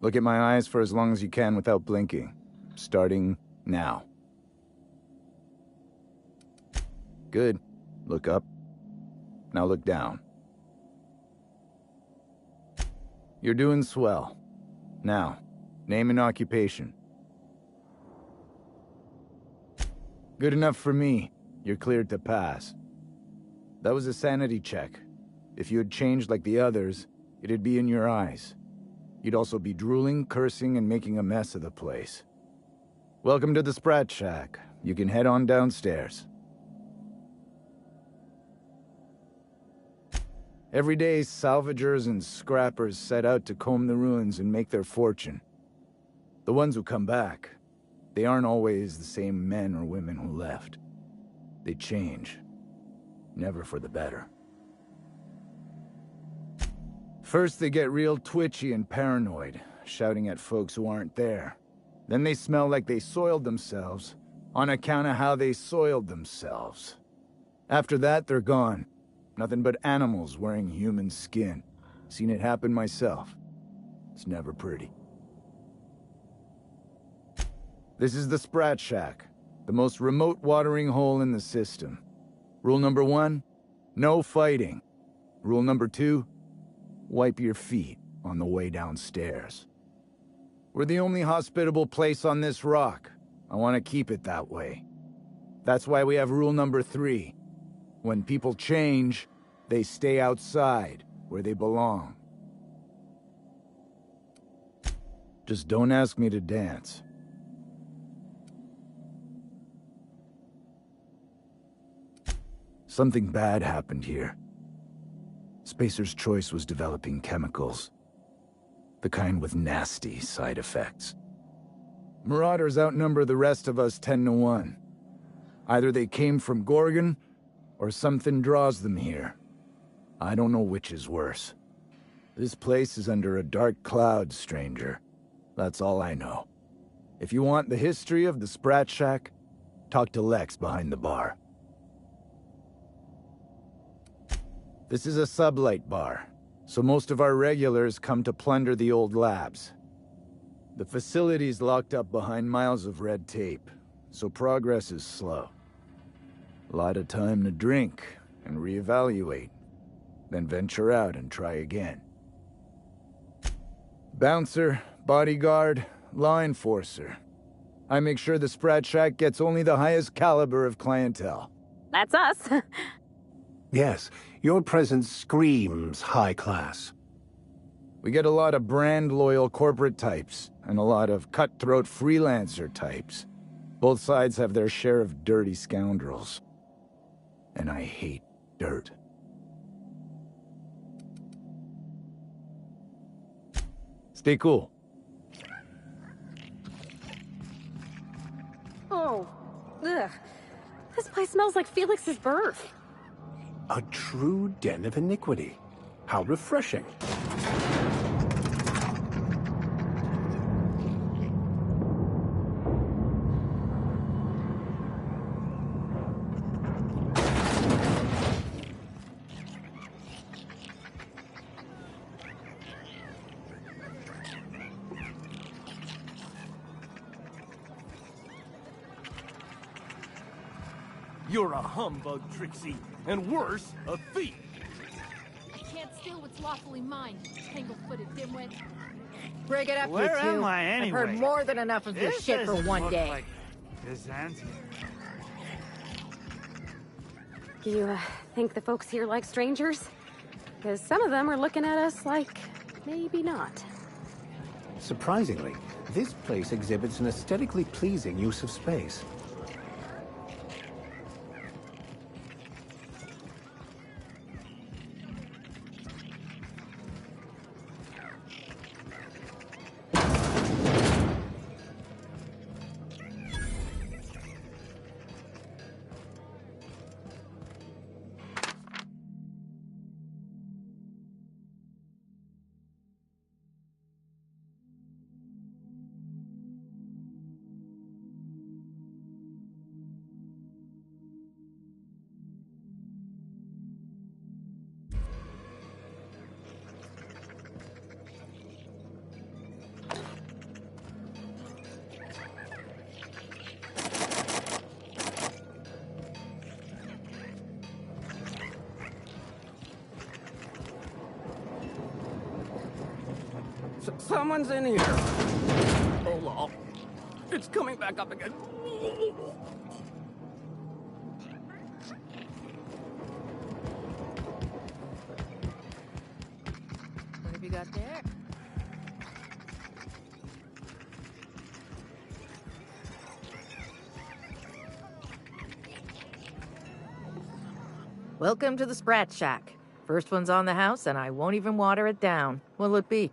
Look at my eyes for as long as you can without blinking. Starting now. Good. Look up. Now look down. You're doing swell. Now, name and occupation. Good enough for me. You're cleared to pass. That was a sanity check. If you had changed like the others, it'd be in your eyes. You'd also be drooling, cursing, and making a mess of the place. Welcome to the Sprat Shack. You can head on downstairs. Every day, salvagers and scrappers set out to comb the ruins and make their fortune. The ones who come back, they aren't always the same men or women who left. They change. Never for the better. First, they get real twitchy and paranoid, shouting at folks who aren't there. Then they smell like they soiled themselves, on account of how they soiled themselves. After that, they're gone. Nothing but animals wearing human skin. Seen it happen myself. It's never pretty. This is the Sprat Shack, the most remote watering hole in the system. Rule number 1, no fighting. Rule number 2, wipe your feet on the way downstairs. We're the only hospitable place on this rock. I want to keep it that way. That's why we have rule number 3. When people change, they stay outside, where they belong. Just don't ask me to dance. Something bad happened here. Spacer's Choice was developing chemicals. The kind with nasty side effects. Marauders outnumber the rest of us 10 to 1. Either they came from Gorgon, or something draws them here. I don't know which is worse. This place is under a dark cloud, stranger. That's all I know. If you want the history of the Sprat Shack, talk to Lex behind the bar. This is a sublight bar, so most of our regulars come to plunder the old labs. The facility's locked up behind miles of red tape, so progress is slow. A lot of time to drink and reevaluate, then venture out and try again. Bouncer, bodyguard, law enforcer. I make sure the Sprat Shack gets only the highest caliber of clientele. That's us. Yes, your presence screams high class. We get a lot of brand-loyal corporate types, and a lot of cutthroat freelancer types. Both sides have their share of dirty scoundrels. And I hate dirt. Stay cool. Oh, ugh. This place smells like Felix's birth. A true den of iniquity. How refreshing. You're a humbug, Trixie, and worse, a thief. I can't steal what's lawfully mine, tangle-footed dimwit. Break it up, Where you two. am I anyway? I've heard more than enough of your This shit for doesn't one look day. like Byzantium. Do you think the folks here like strangers? Because some of them are looking at us like, maybe not. Surprisingly, this place exhibits an aesthetically pleasing use of space. Someone's in here. Oh, lol. It's coming back up again. What have you got there? Welcome to the Sprat Shack. First one's on the house, and I won't even water it down. What'll it be?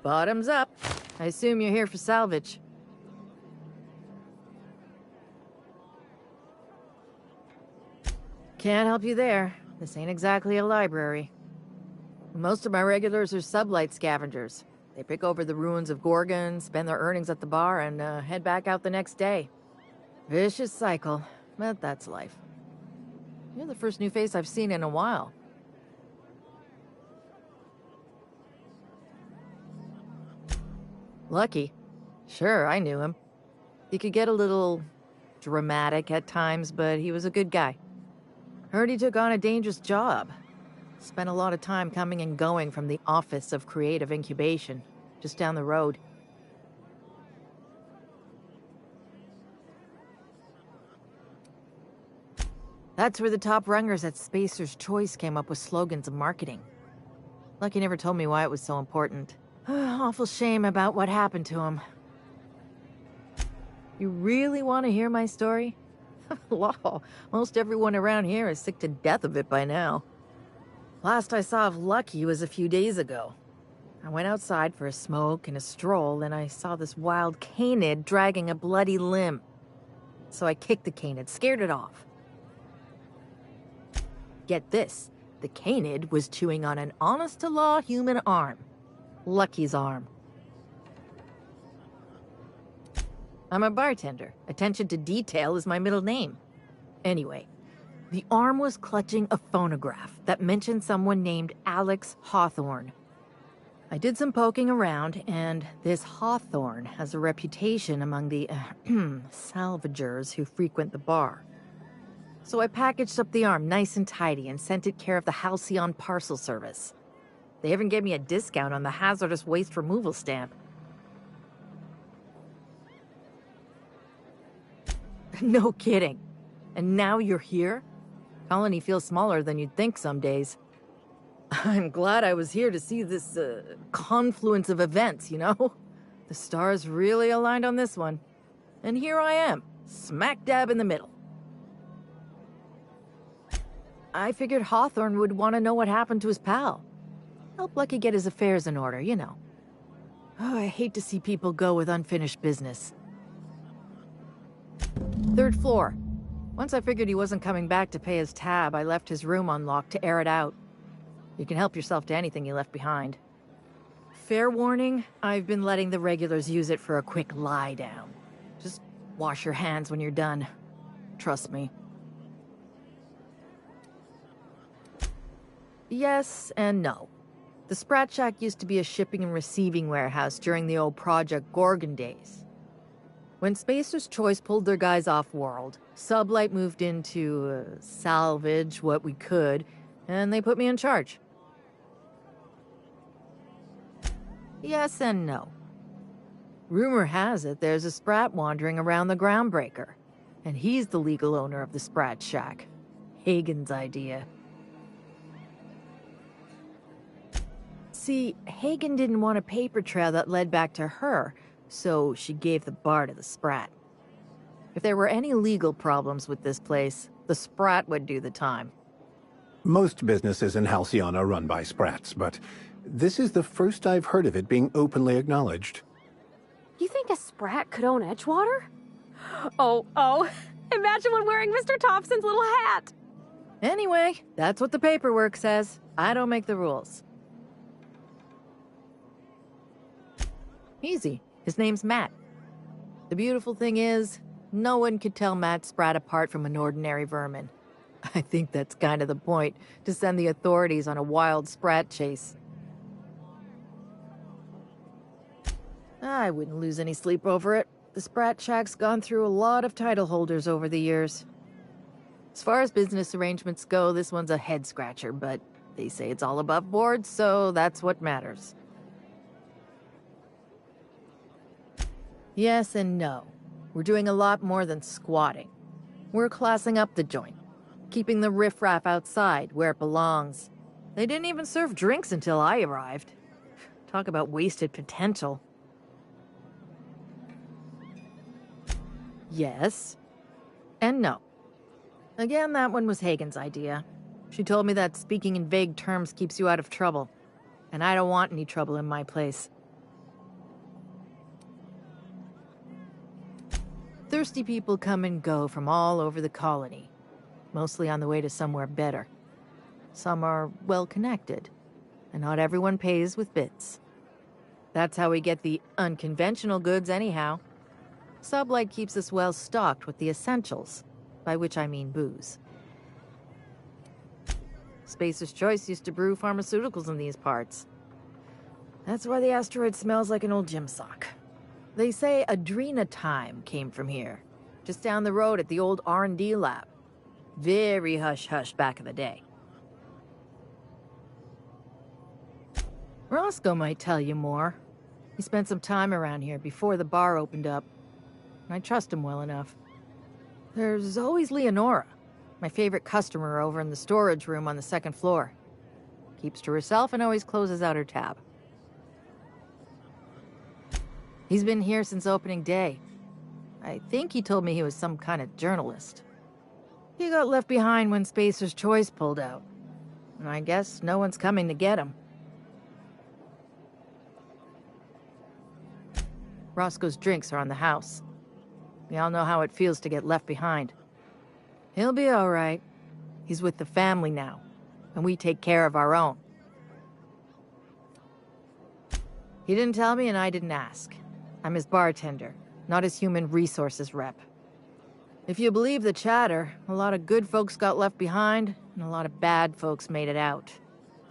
Bottoms up. I assume you're here for salvage. Can't help you there. This ain't exactly a library. Most of my regulars are sublight scavengers. They pick over the ruins of Gorgon, spend their earnings at the bar, and head back out the next day. Vicious cycle, but that's life. You're the first new face I've seen in a while. Lucky. Sure, I knew him. He could get a little dramatic at times, but he was a good guy. Heard he took on a dangerous job. Spent a lot of time coming and going from the Office of Creative Incubation, just down the road. That's where the top rungers at Spacer's Choice came up with slogans and marketing. Lucky never told me why it was so important. Awful shame about what happened to him. You really want to hear my story? Law, most everyone around here is sick to death of it by now. Last I saw of Lucky was a few days ago. I went outside for a smoke and a stroll, and I saw this wild canid dragging a bloody limb. So I kicked the canid, scared it off. Get this, the canid was chewing on an honest-to-law human arm. Lucky's arm. I'm a bartender. Attention to detail is my middle name. Anyway, the arm was clutching a phonograph that mentioned someone named Alex Hawthorne. I did some poking around, and this Hawthorne has a reputation among the salvagers who frequent the bar. So I packaged up the arm nice and tidy and sent it care of the Halcyon Parcel Service. They even gave me a discount on the hazardous waste removal stamp. No kidding. And now you're here? Colony feels smaller than you'd think some days. I'm glad I was here to see this confluence of events, you know? The stars really aligned on this one. And here I am, smack dab in the middle. I figured Hawthorne would want to know what happened to his pal. Help Lucky get his affairs in order, you know. Oh, I hate to see people go with unfinished business. 3rd floor. Once I figured he wasn't coming back to pay his tab, I left his room unlocked to air it out. You can help yourself to anything you left behind. Fair warning, I've been letting the regulars use it for a quick lie down. Just wash your hands when you're done. Trust me. Yes and no. The Sprat Shack used to be a shipping and receiving warehouse during the old Project Gorgon days. When Spacer's Choice pulled their guys off-world, Sublight moved in to salvage what we could, and they put me in charge. Yes and no. Rumor has it there's a Sprat wandering around the Groundbreaker, and he's the legal owner of the Sprat Shack. Hagen's idea. See, Hagen didn't want a paper trail that led back to her, so she gave the bar to the Sprat. If there were any legal problems with this place, the Sprat would do the time. Most businesses in Halcyon are run by Sprats, but this is the first I've heard of it being openly acknowledged. You think a Sprat could own Edgewater? Oh, imagine one wearing Mr. Thompson's little hat! Anyway, that's what the paperwork says. I don't make the rules. Easy. His name's Matt. The beautiful thing is, no one could tell Matt Sprat apart from an ordinary vermin. I think that's kind of the point, to send the authorities on a wild Sprat chase. I wouldn't lose any sleep over it. The Sprat Shack's gone through a lot of title holders over the years. As far as business arrangements go, this one's a head-scratcher, but they say it's all above board, so that's what matters. Yes and no. We're doing a lot more than squatting. We're classing up the joint, keeping the riffraff outside where it belongs. They didn't even serve drinks until I arrived. Talk about wasted potential. Yes. And no. Again, that one was Hagen's idea. She told me that speaking in vague terms keeps you out of trouble. And I don't want any trouble in my place. Thirsty people come and go from all over the colony. Mostly on the way to somewhere better. Some are well-connected. And not everyone pays with bits. That's how we get the unconventional goods anyhow. Sublight keeps us well-stocked with the essentials, by which I mean booze. Spacer's Choice used to brew pharmaceuticals in these parts. That's why the asteroid smells like an old gym sock. They say Adrenatime came from here, just down the road at the old R&D lab. Very hush-hush back in the day. Roscoe might tell you more. He spent some time around here before the bar opened up. And I trust him well enough. There's always Leonora, my favorite customer over in the storage room on the second floor. Keeps to herself and always closes out her tab. He's been here since opening day. I think he told me he was some kind of journalist. He got left behind when Spacer's Choice pulled out. And I guess no one's coming to get him. Roscoe's drinks are on the house. We all know how it feels to get left behind. He'll be all right. He's with the family now, and we take care of our own. He didn't tell me and I didn't ask. I'm his bartender, not his human resources rep. If you believe the chatter, a lot of good folks got left behind, and a lot of bad folks made it out.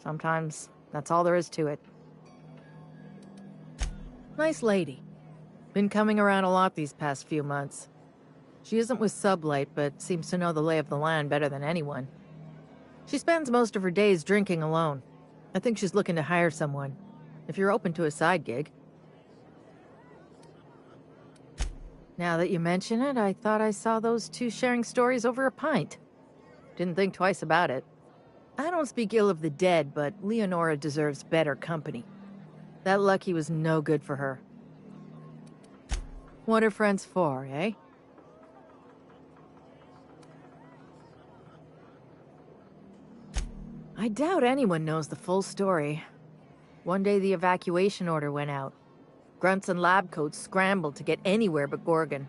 Sometimes that's all there is to it. Nice lady. Been coming around a lot these past few months. She isn't with Sublight, but seems to know the lay of the land better than anyone. She spends most of her days drinking alone. I think she's looking to hire someone, if you're open to a side gig. Now that you mention it, I thought I saw those two sharing stories over a pint. Didn't think twice about it. I don't speak ill of the dead, but Leonora deserves better company. That Lucky was no good for her. What are friends for, eh? I doubt anyone knows the full story. One day the evacuation order went out. Grunts and lab coats scrambled to get anywhere but Gorgon.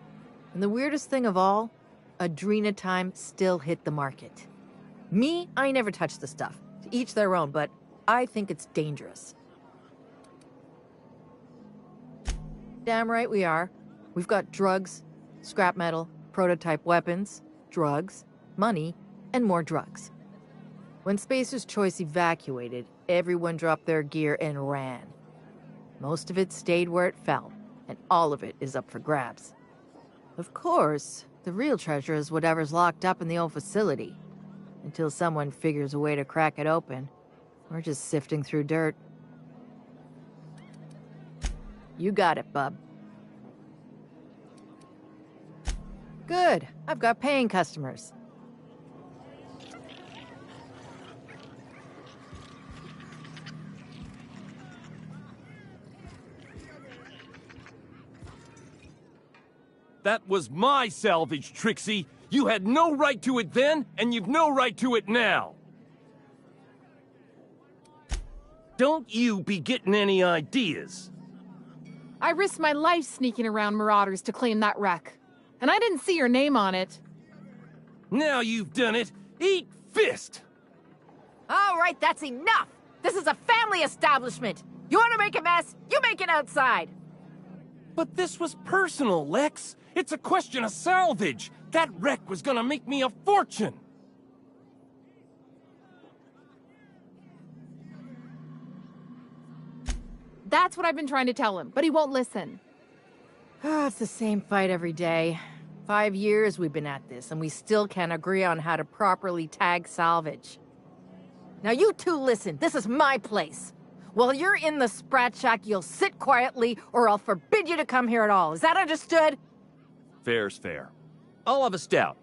And the weirdest thing of all, Adrenatime still hit the market. Me, I never touched the stuff. To each their own, but I think it's dangerous. Damn right we are. We've got drugs, scrap metal, prototype weapons, drugs, money, and more drugs. When Spacer's Choice evacuated, everyone dropped their gear and ran. Most of it stayed where it fell, and all of it is up for grabs. Of course, the real treasure is whatever's locked up in the old facility. Until someone figures a way to crack it open, we're just sifting through dirt. You got it, bub. Good. I've got paying customers. That was my salvage, Trixie. You had no right to it then, and you've no right to it now. Don't you be getting any ideas. I risked my life sneaking around Marauders to claim that wreck. And I didn't see your name on it. Now you've done it. Eat fist! All right, that's enough! This is a family establishment! You want to make a mess? You make it outside! But this was personal, Lex. It's a question of salvage. That wreck was gonna make me a fortune. That's what I've been trying to tell him, but he won't listen. It's the same fight every day. 5 years we've been at this, and we still can't agree on how to properly tag salvage. Now you two listen, this is my place. While you're in the Sprat Shack, you'll sit quietly, or I'll forbid you to come here at all. Is that understood? Fair's fair. I'll have a stout,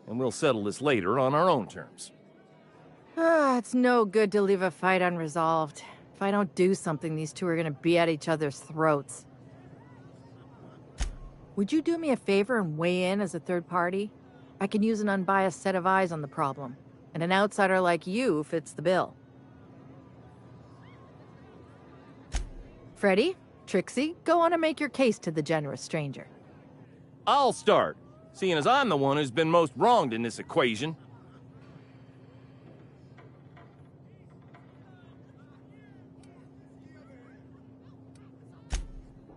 and we'll settle this later on our own terms. It's no good to leave a fight unresolved. If I don't do something, these two are gonna be at each other's throats. Would you do me a favor and weigh in as a third party? I can use an unbiased set of eyes on the problem, and an outsider like you fits the bill. Freddy, Trixie, go on and make your case to the generous stranger. I'll start, seeing as I'm the one who's been most wronged in this equation.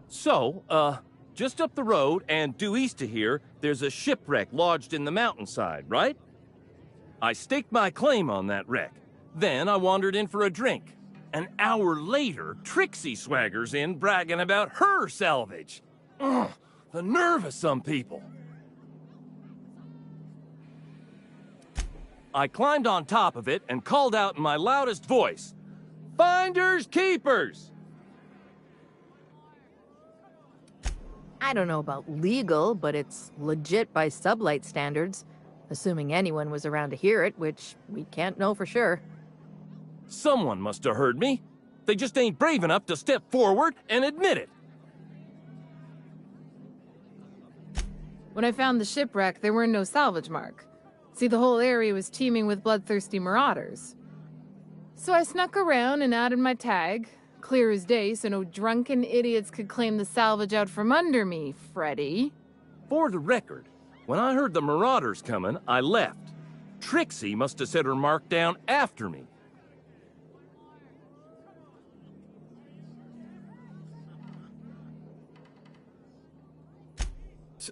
So, just up the road and due east of here, there's a shipwreck lodged in the mountainside, right? I staked my claim on that wreck. Then I wandered in for a drink. An hour later, Trixie swaggers in bragging about her salvage. Ugh, the nerve of some people. I climbed on top of it and called out in my loudest voice, "Finders keepers!" I don't know about legal, but it's legit by sublight standards. Assuming anyone was around to hear it, which we can't know for sure. Someone must have heard me. They just ain't brave enough to step forward and admit it. When I found the shipwreck, there were no salvage mark. See, the whole area was teeming with bloodthirsty marauders. So I snuck around and added my tag, clear as day so no drunken idiots could claim the salvage out from under me, Freddy. For the record, when I heard the marauders coming, I left. Trixie must have set her mark down after me.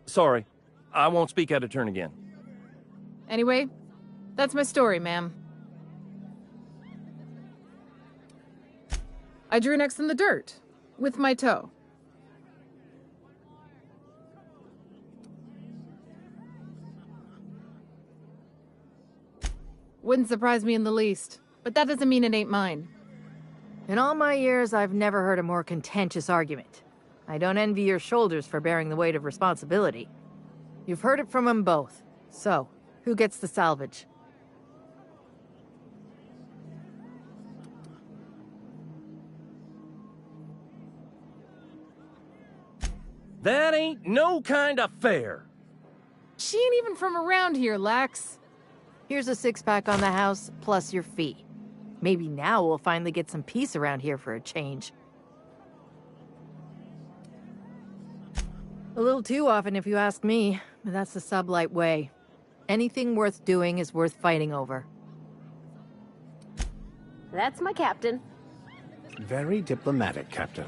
Sorry, I won't speak out of turn again. Anyway, that's my story, ma'am. I drew next in the dirt, with my toe. Wouldn't surprise me in the least, but that doesn't mean it ain't mine. In all my years, I've never heard a more contentious argument. I don't envy your shoulders for bearing the weight of responsibility. You've heard it from them both. So, who gets the salvage? That ain't no kind of fair. She ain't even from around here, Lex. Here's a six-pack on the house, plus your fee. Maybe now we'll finally get some peace around here for a change. A little too often, if you ask me, but that's the sublight way. Anything worth doing is worth fighting over. That's my captain. Very diplomatic, Captain.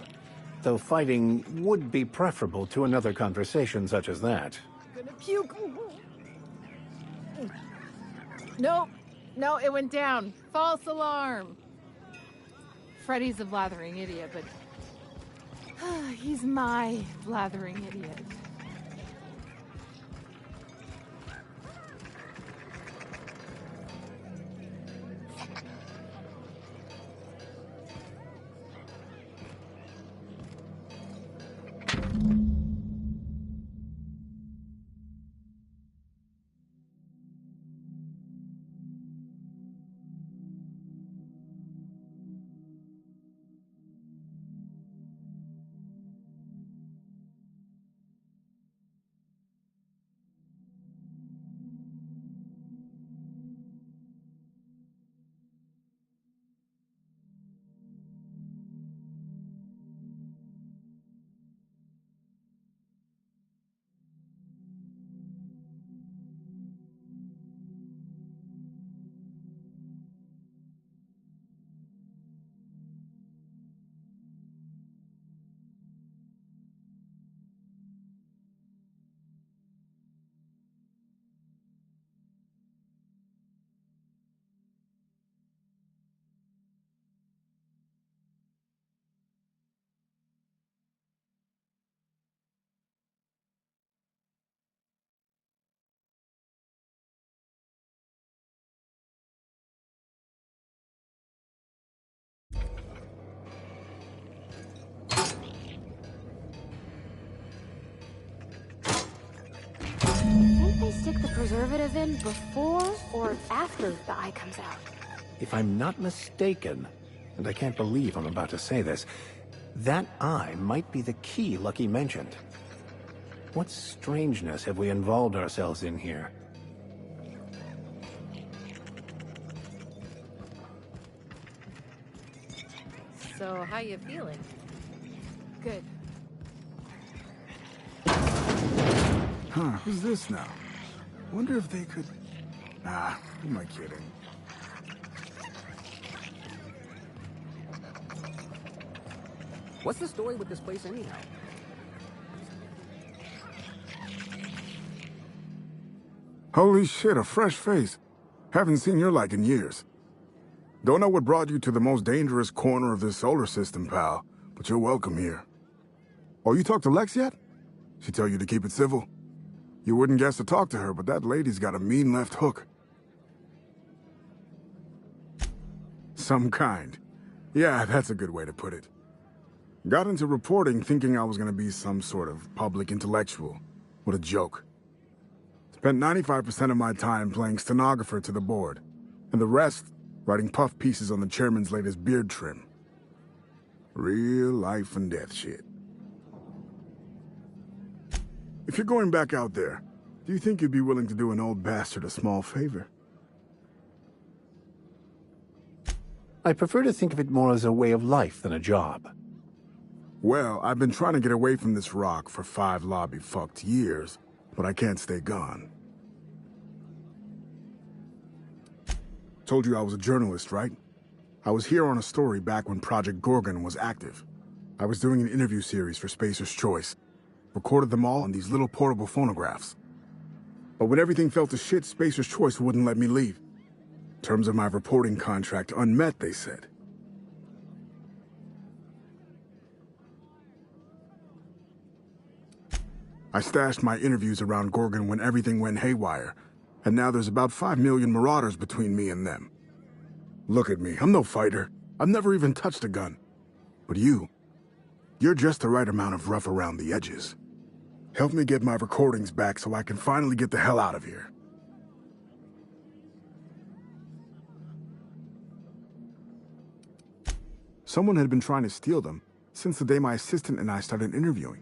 Though fighting would be preferable to another conversation such as that. Gonna puke. No, it went down. False alarm. Freddy's a blathering idiot, but he's my blathering idiot. they stick the preservative in before or after the eye comes out? If I'm not mistaken, and I can't believe I'm about to say this, that eye might be the key Lucky mentioned. What strangeness have we involved ourselves in here? So, how you feeling? Good. Huh, who's this now? Wonder if they could... Nah, who am I kidding? What's the story with this place anyhow? Holy shit, a fresh face. Haven't seen your like in years. Don't know what brought you to the most dangerous corner of this solar system, pal, but you're welcome here. Oh, you talked to Lex yet? She tell you to keep it civil? You wouldn't guess to talk to her, but that lady's got a mean left hook. Some kind. Yeah, that's a good way to put it. Got into reporting thinking I was gonna be some sort of public intellectual. What a joke. Spent 95% of my time playing stenographer to the board, and the rest writing puff pieces on the chairman's latest beard trim. Real life and death shit. If you're going back out there, do you think you'd be willing to do an old bastard a small favor? I prefer to think of it more as a way of life than a job. Well, I've been trying to get away from this rock for 5 lobby-fucked years, but I can't stay gone. Told you I was a journalist, right? I was here on a story back when Project Gorgon was active. I was doing an interview series for Spacer's Choice. Recorded them all on these little portable phonographs. But when everything fell to shit, Spacer's Choice wouldn't let me leave. Terms of my reporting contract unmet, they said. I stashed my interviews around Gorgon when everything went haywire, and now there's about 5 million marauders between me and them. Look at me, I'm no fighter. I've never even touched a gun. But you're just the right amount of rough around the edges. Help me get my recordings back so I can finally get the hell out of here. Someone had been trying to steal them since the day my assistant and I started interviewing.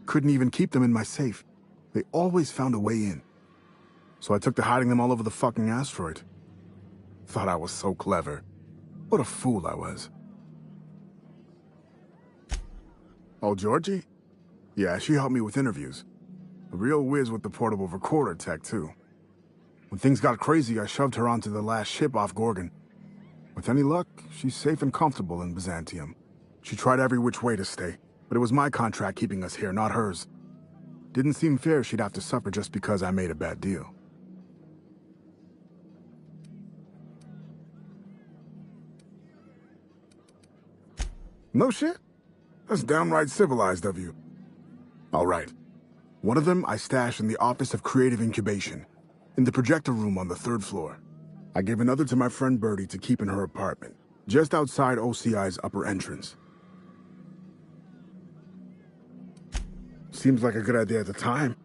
Couldn't even keep them in my safe. They always found a way in. So I took to hiding them all over the fucking asteroid. Thought I was so clever. What a fool I was. Oh, Georgie? Yeah, she helped me with interviews. A real whiz with the portable recorder tech, too. When things got crazy, I shoved her onto the last ship off Gorgon. With any luck, she's safe and comfortable in Byzantium. She tried every which way to stay, but it was my contract keeping us here, not hers. Didn't seem fair she'd have to suffer just because I made a bad deal. No shit? That's downright civilized of you. All right. One of them I stashed in the Office of Creative Incubation, in the projector room on the 3rd floor. I gave another to my friend Birdie to keep in her apartment, just outside OCI's upper entrance. Seems like a good idea at the time.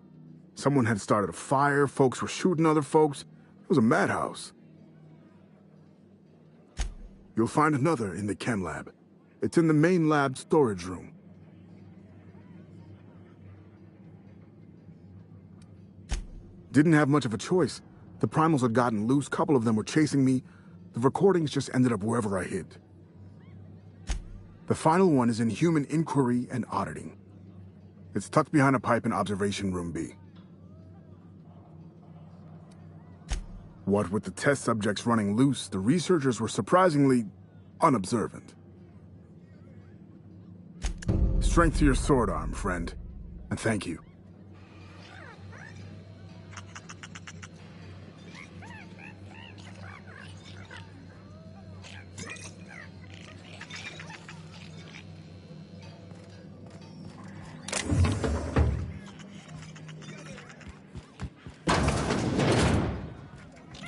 Someone had started a fire, folks were shooting other folks. It was a madhouse. You'll find another in the chem lab. It's in the main lab storage room. Didn't have much of a choice. The primals had gotten loose, couple of them were chasing me. The recordings just ended up wherever I hid. The final one is in human inquiry and auditing. It's tucked behind a pipe in Observation Room B. What with the test subjects running loose, the researchers were surprisingly unobservant. Strength to your sword arm, friend. And thank you.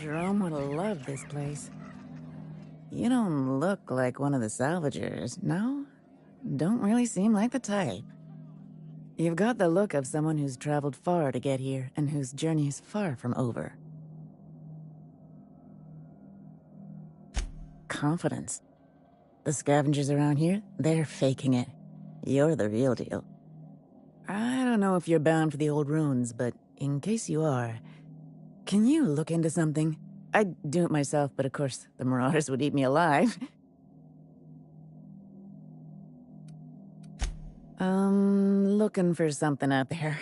Jerome would have loved this place. You don't look like one of the salvagers, no? Don't really seem like the type. You've got the look of someone who's traveled far to get here, and whose journey is far from over. Confidence. The scavengers around here, they're faking it. You're the real deal. I don't know if you're bound for the old ruins, but in case you are, can you look into something? I'd do it myself, but of course, the Marauders would eat me alive. Looking for something out there.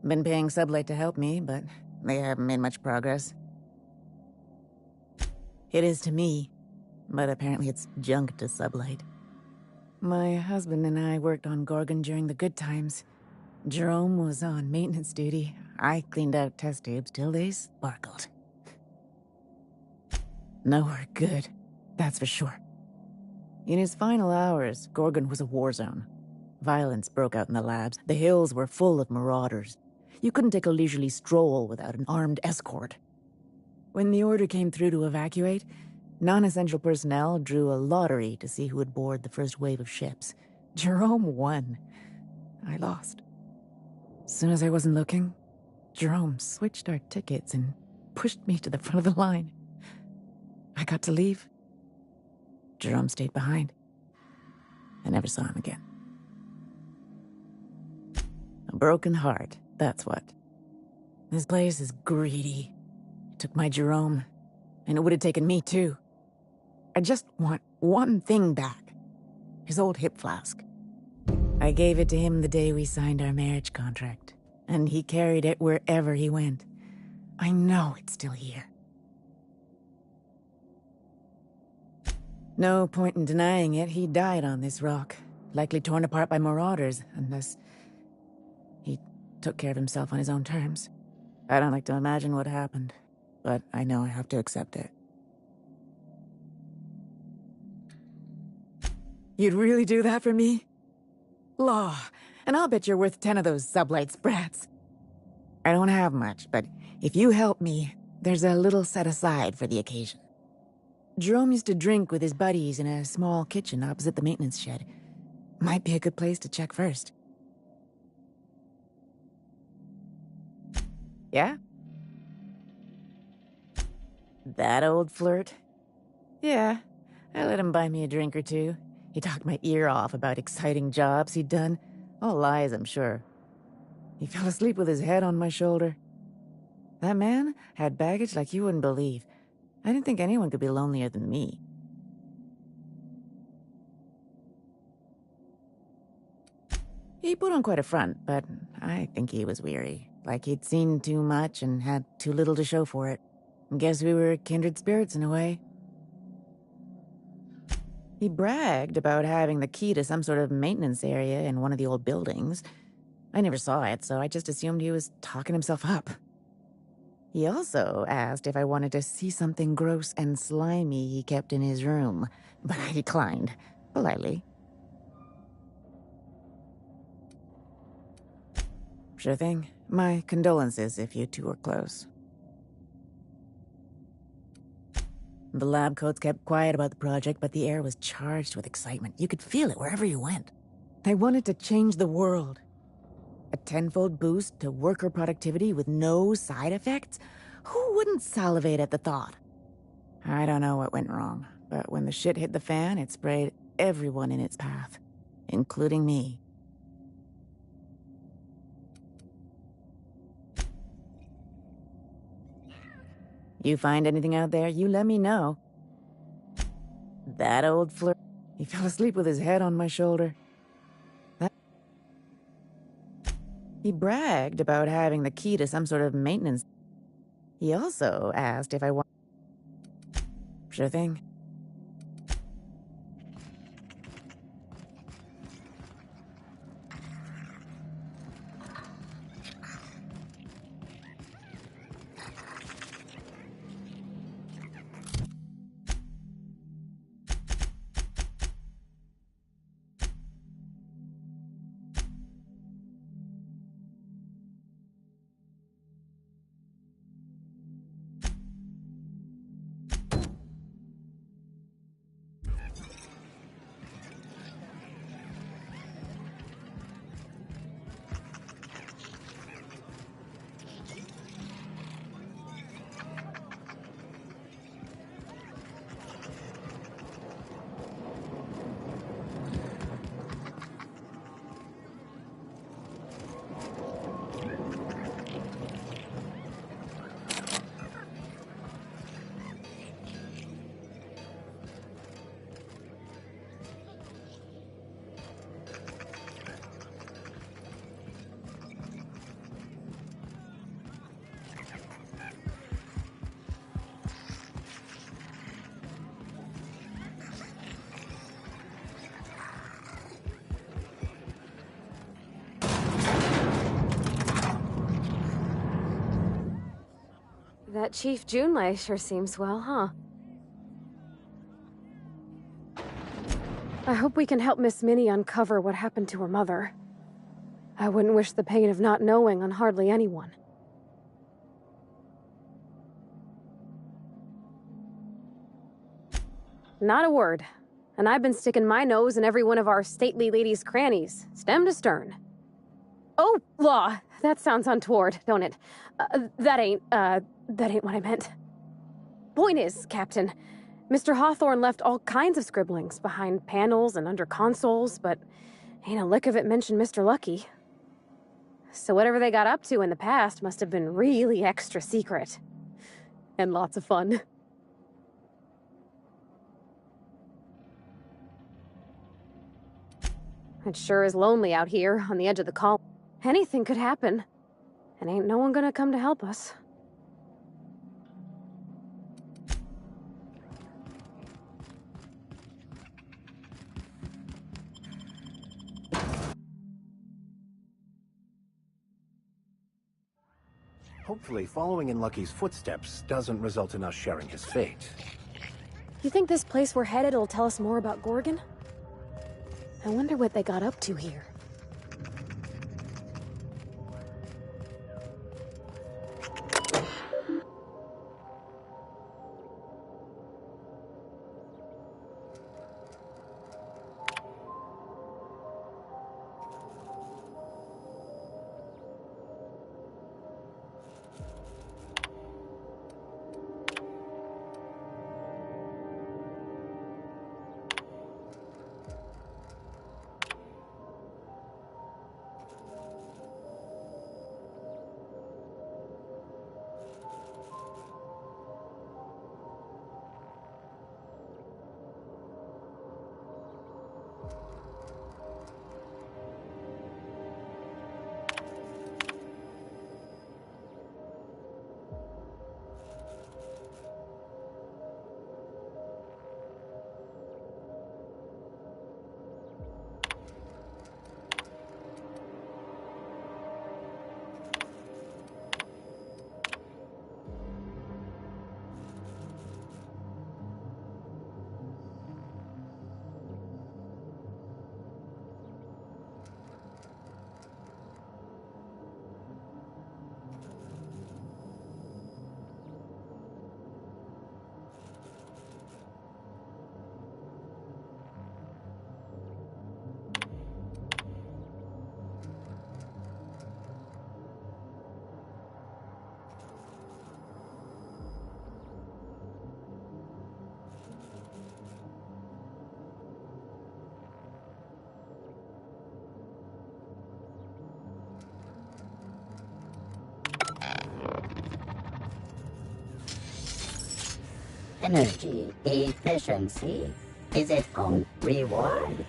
Been paying Sublight to help me, but they haven't made much progress. It is to me, but apparently it's junk to Sublight. My husband and I worked on Gorgon during the good times. Jerome was on maintenance duty. I cleaned out test tubes till they sparkled. Nowhere good, that's for sure. In his final hours, Gorgon was a war zone. Violence broke out in the labs. The hills were full of marauders. You couldn't take a leisurely stroll without an armed escort. When the order came through to evacuate, non-essential personnel drew a lottery to see who would board the first wave of ships. Jerome won. I lost. As soon as I wasn't looking, Jerome switched our tickets and pushed me to the front of the line. I got to leave. Jerome stayed behind. I never saw him again. A broken heart, that's what. This place is greedy. It took my Jerome, and it would have taken me too. I just want one thing back. His old hip flask. I gave it to him the day we signed our marriage contract, and he carried it wherever he went. I know it's still here. No point in denying it, he died on this rock. Likely torn apart by marauders, unless he took care of himself on his own terms. I don't like to imagine what happened, but I know I have to accept it. You'd really do that for me? Law, and I'll bet you're worth 10 of those Sublight sprats. I don't have much, but if you help me, there's a little set aside for the occasion. Jerome used to drink with his buddies in a small kitchen opposite the maintenance shed. Might be a good place to check first. Yeah? That old flirt? Yeah, I let him buy me a drink or two. He talked my ear off about exciting jobs he'd done. All lies, I'm sure. He fell asleep with his head on my shoulder. That man had baggage like you wouldn't believe. I didn't think anyone could be lonelier than me. He put on quite a front, but I think he was weary. Like he'd seen too much and had too little to show for it. Guess we were kindred spirits in a way. He bragged about having the key to some sort of maintenance area in one of the old buildings. I never saw it, so I just assumed he was talking himself up. He also asked if I wanted to see something gross and slimy he kept in his room, but I declined, politely. Sure thing. My condolences if you two were close. The lab coats kept quiet about the project, but the air was charged with excitement. You could feel it wherever you went. They wanted to change the world. A tenfold boost to worker productivity with no side effects? Who wouldn't salivate at the thought? I don't know what went wrong, but when the shit hit the fan, it sprayed everyone in its path, including me. You find anything out there, you let me know. That old flirt. He fell asleep with his head on my shoulder. He bragged about having the key to some sort of maintenance. He also asked if I want. Sure thing. That Chief Junlei sure seems well, huh? I hope we can help Miss Minnie uncover what happened to her mother. I wouldn't wish the pain of not knowing on hardly anyone. Not a word. And I've been sticking my nose in every one of our stately ladies' crannies, stem to stern. Oh, law! That sounds untoward, don't it? That ain't what I meant. Point is, Captain, Mr. Hawthorne left all kinds of scribblings behind panels and under consoles, but ain't a lick of it mentioned Mr. Lucky. So whatever they got up to in the past must have been really extra secret. And lots of fun. It sure is lonely out here on the edge of the column. Anything could happen, and ain't no one gonna come to help us. Hopefully, following in Lucky's footsteps doesn't result in us sharing his fate. You think this place we're headed will tell us more about Gorgon? I wonder what they got up to here. Energy efficiency is its own reward.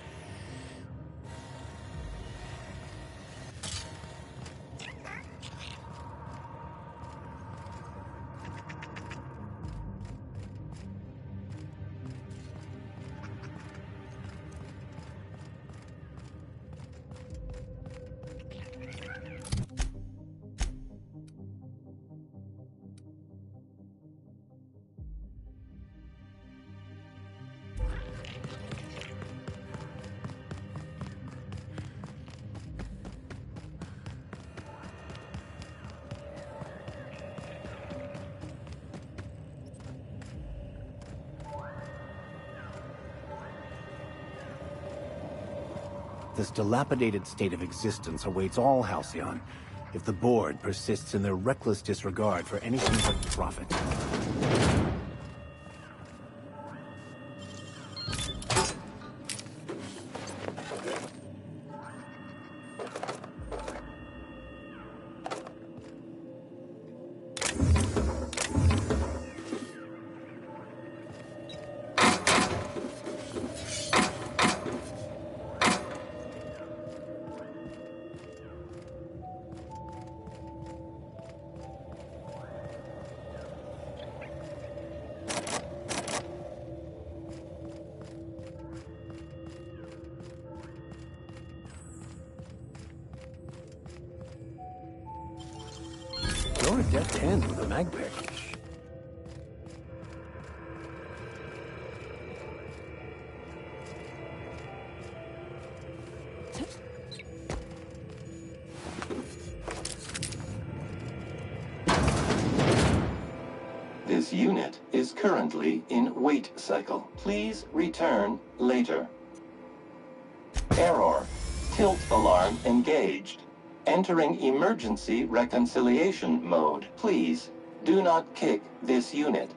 This dilapidated state of existence awaits all Halcyon if the board persists in their reckless disregard for anything but profit. You're a deft hand with a mag pick. unit is currently in wait cycle. Please return later. Error. Tilt alarm engaged. Entering emergency reconciliation mode. Please do not kick this unit.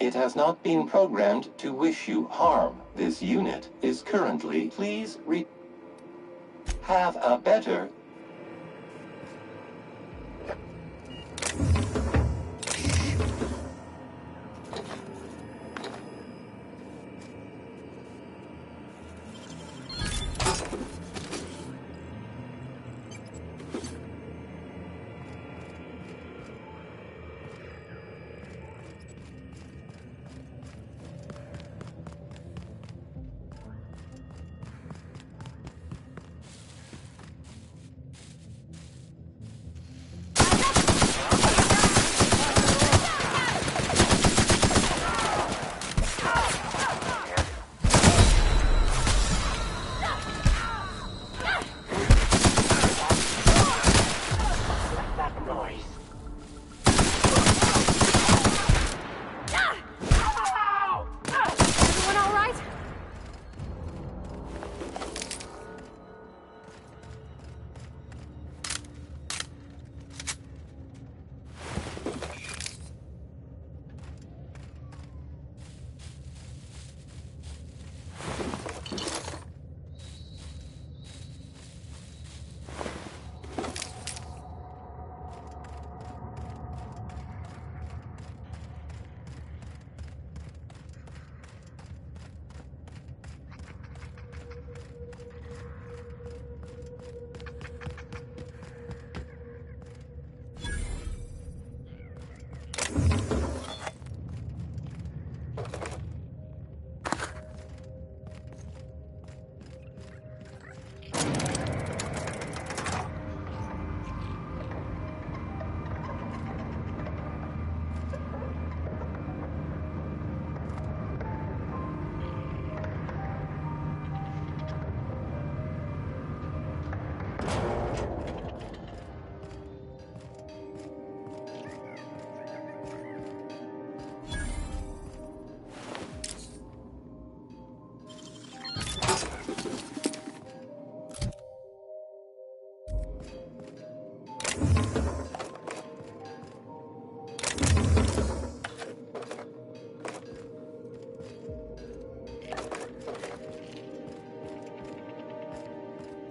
It has not been programmed to wish you harm. This unit is currently... Please have a better...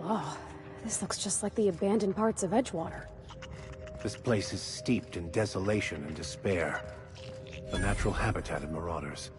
Oh, this looks just like the abandoned parts of Edgewater. This place is steeped in desolation and despair. A natural habitat of marauders.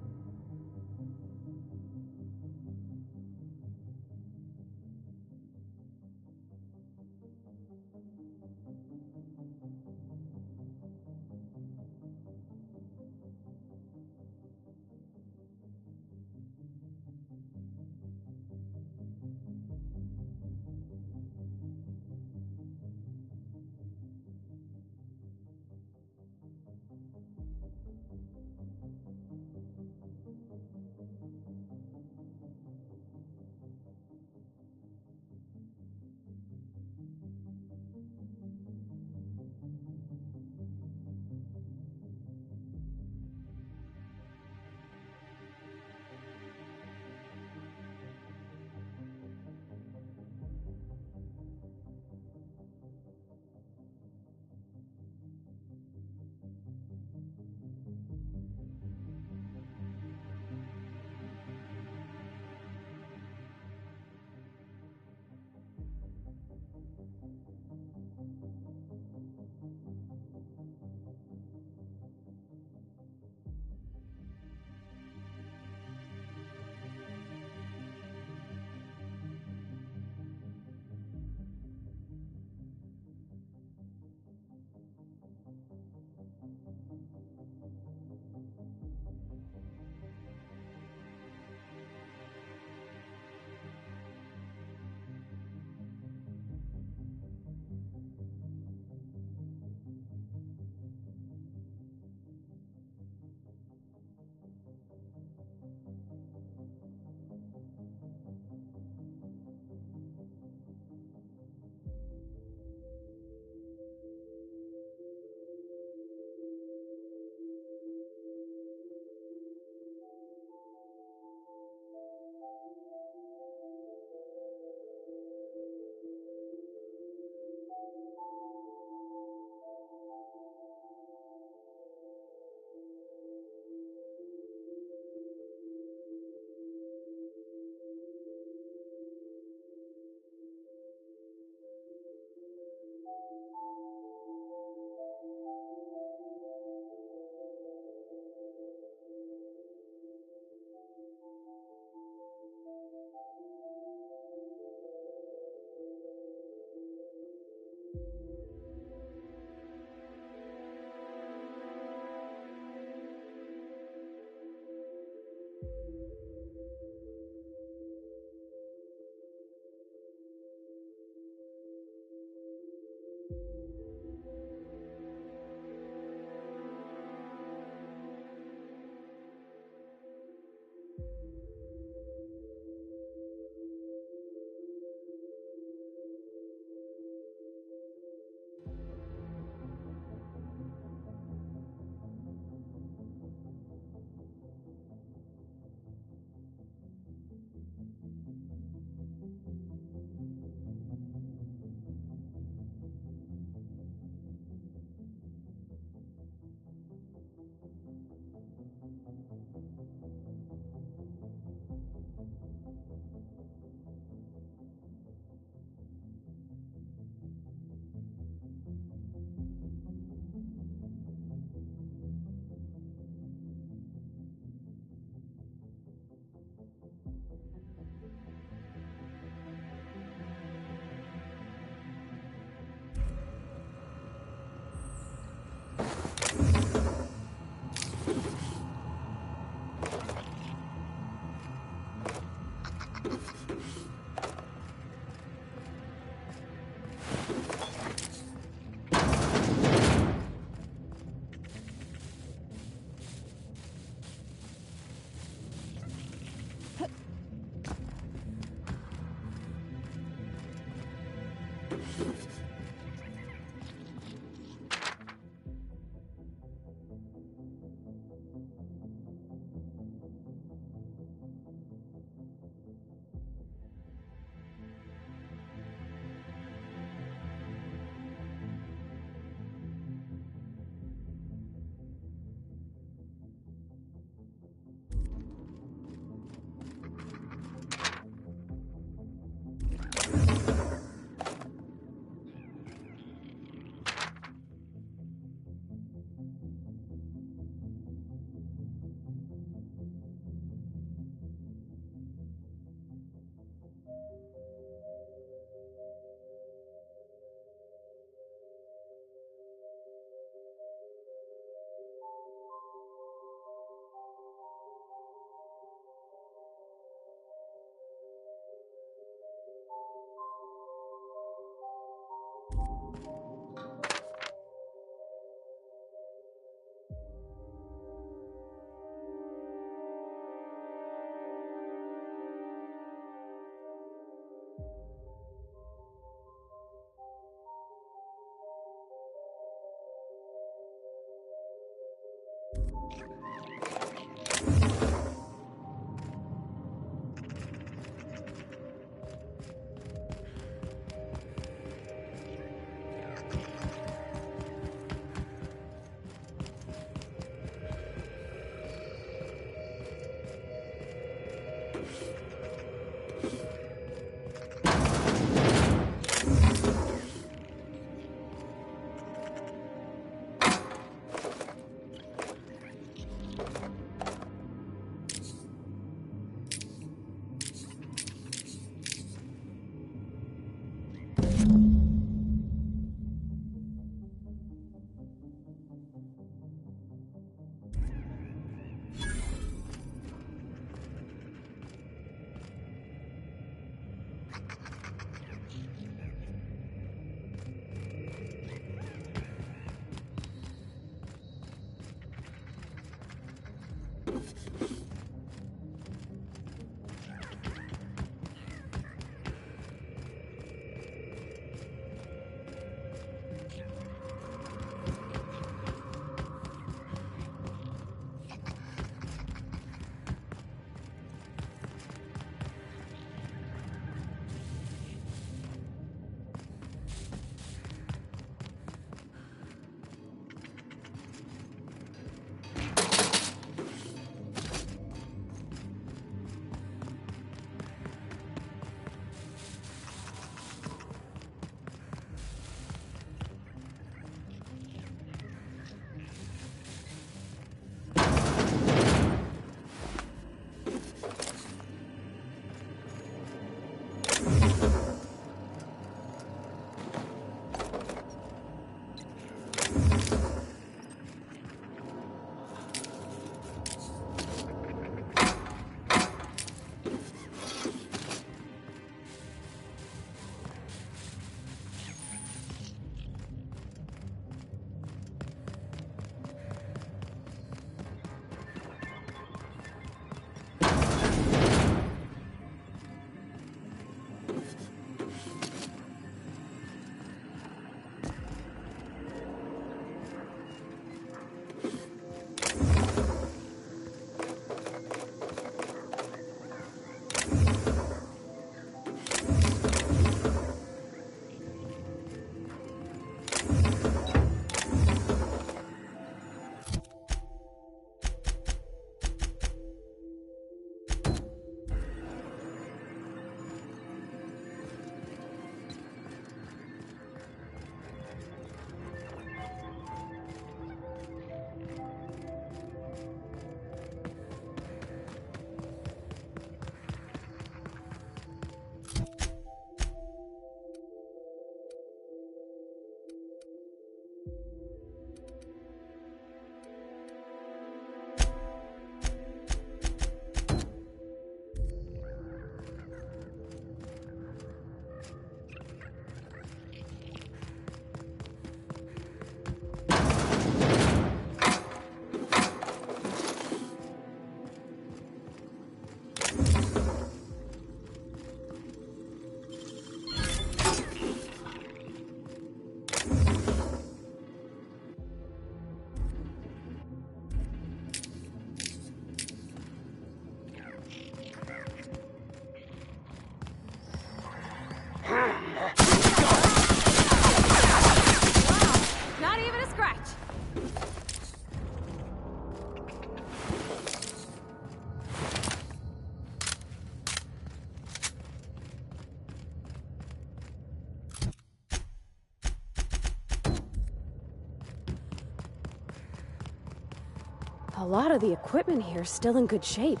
A lot of the equipment here's still in good shape.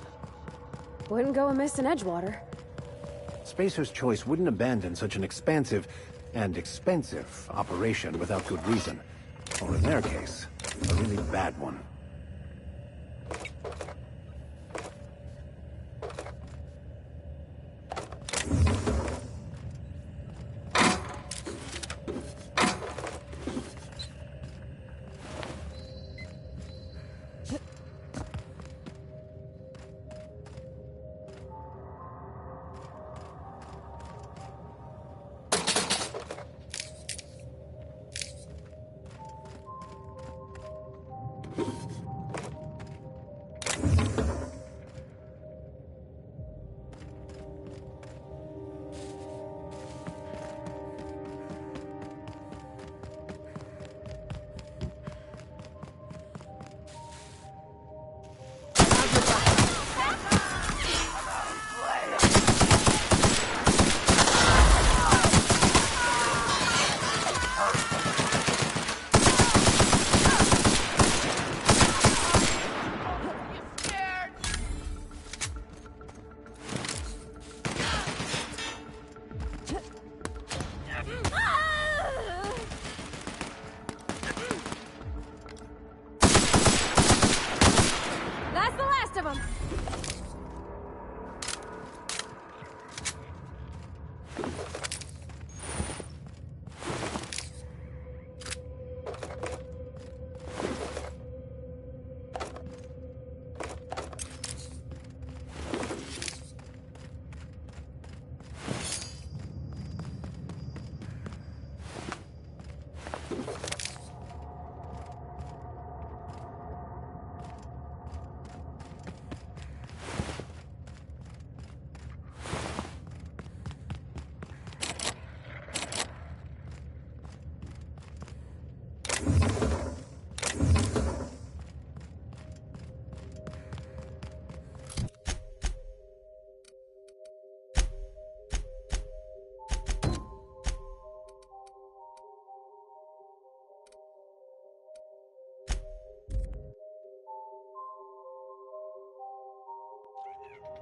Wouldn't go amiss in Edgewater. Spacer's Choice wouldn't abandon such an expansive and expensive operation without good reason. Or in their case, a really bad one. That's the last of them!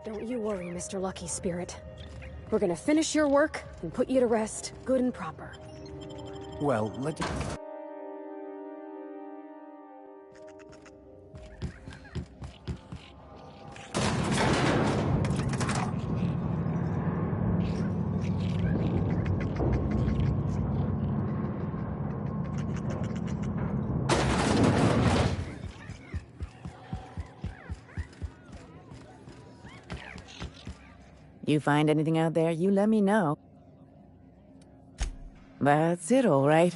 Don't you worry, Mr. Lucky Spirit. We're gonna finish your work and put you to rest, good and proper. Well, let's... You find anything out there, you let me know. That's it, all right.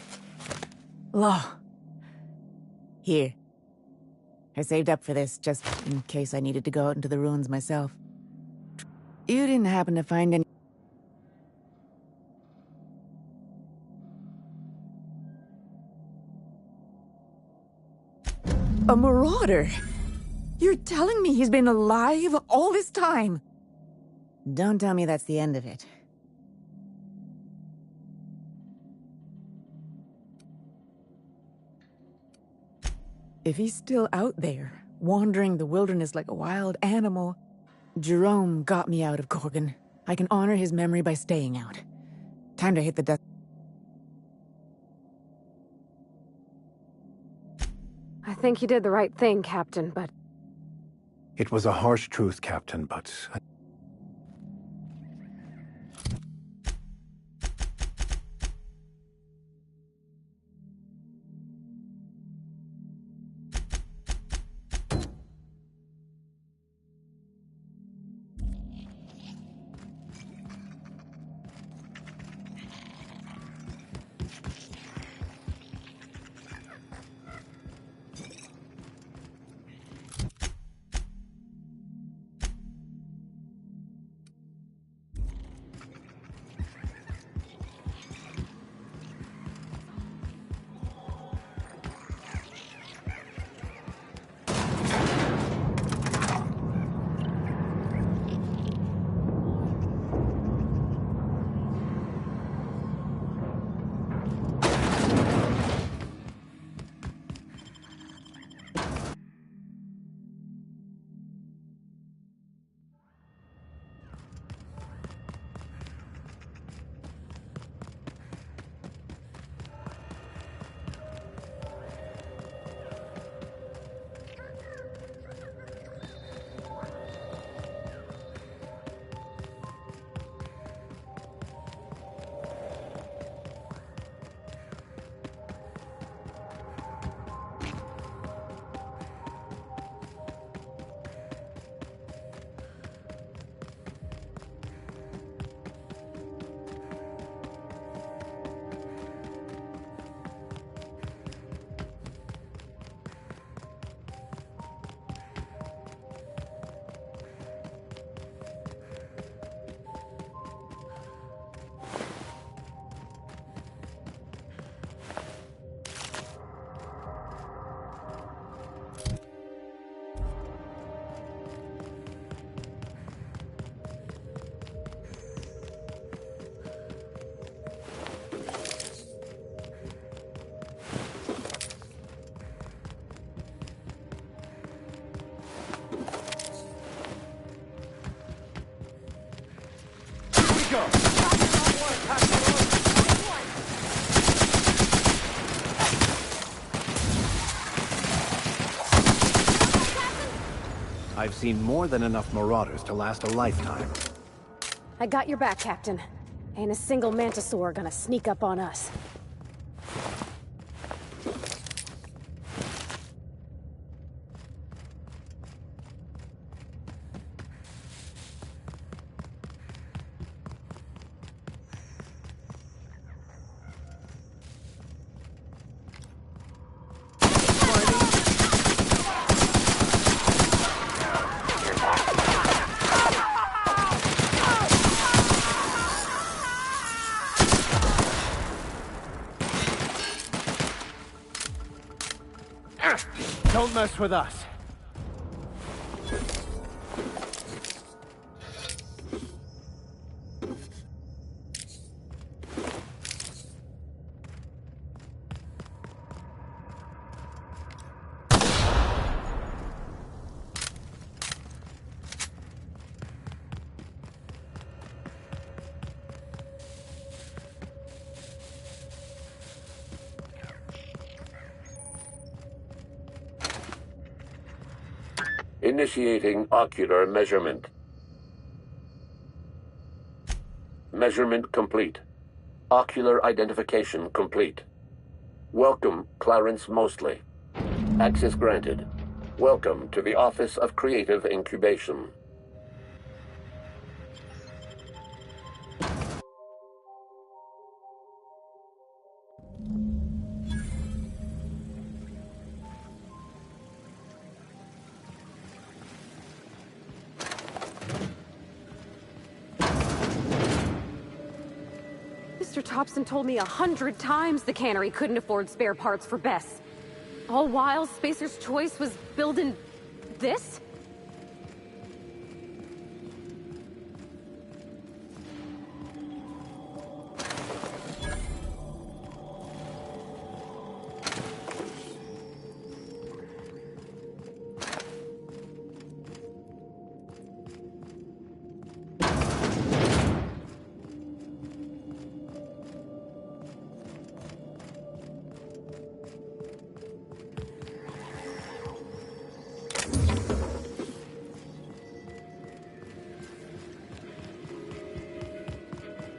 Law. Here. I saved up for this, just in case I needed to go out into the ruins myself. You didn't happen to find any... A marauder? You're telling me he's been alive all this time? Don't tell me that's the end of it. If he's still out there, wandering the wilderness like a wild animal, Jerome got me out of Gorgon. I can honor his memory by staying out. Time to hit the dust. I think you did the right thing, Captain, but... It was a harsh truth, Captain, but... go! I've seen more than enough marauders to last a lifetime. I got your back, Captain. Ain't a single mantisaur gonna sneak up on us. Don't mess with us. Initiating ocular measurement. Measurement complete. Ocular identification complete. Welcome, Clarence Mostly. Access granted. Welcome to the Office of Creative Incubation. Mr. Thompson told me 100 times the cannery couldn't afford spare parts for Bess. All while Spacer's Choice was building this?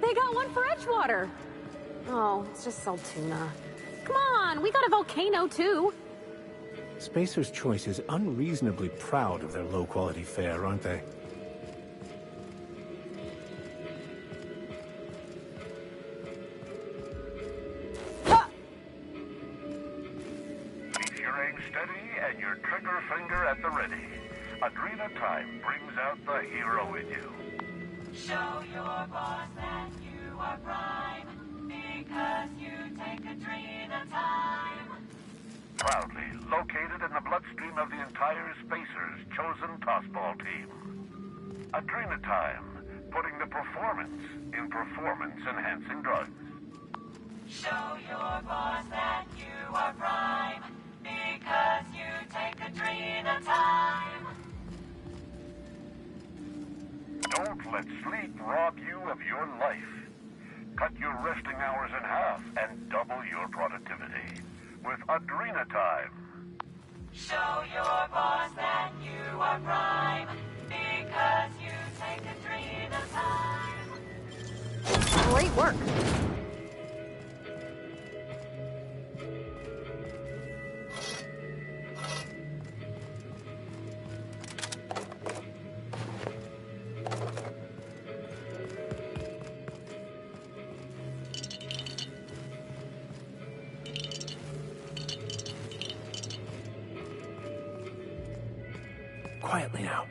They got one for Edgewater. Oh, it's just Saltuna. Come on, we got a volcano too. Spacer's Choice is unreasonably proud of their low-quality fare, aren't they? Keep your aim steady and your trigger finger at the ready. Adrena time brings out the hero in you. Show your boss that you are prime, because you take Adrena time. Proudly located in the bloodstream of the entire Spacer's chosen tossball team. Adrena time, putting the performance in performance-enhancing drugs. Show your boss that you are prime, because you take Adrena time. Don't let sleep rob you of your life. Cut your resting hours in half and double your productivity with Adrena time. Show your boss that you are prime, because you take Adrena time. Great work. Quietly now.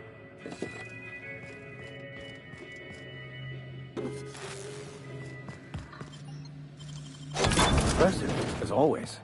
Impressive, as always.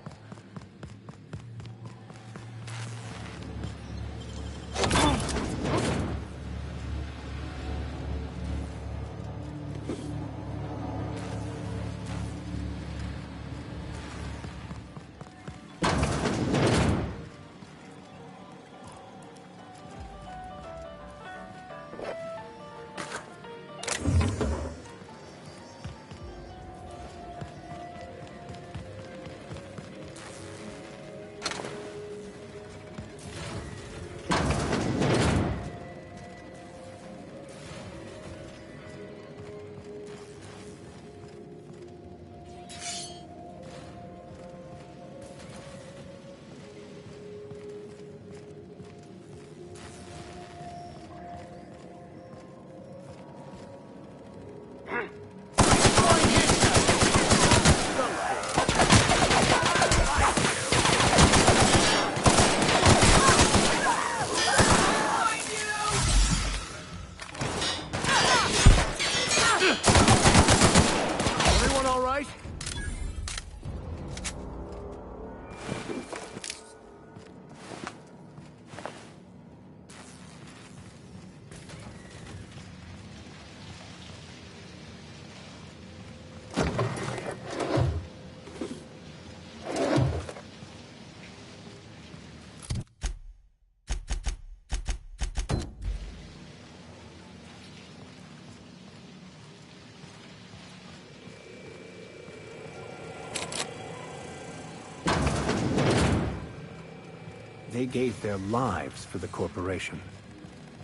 they gave their lives for the corporation.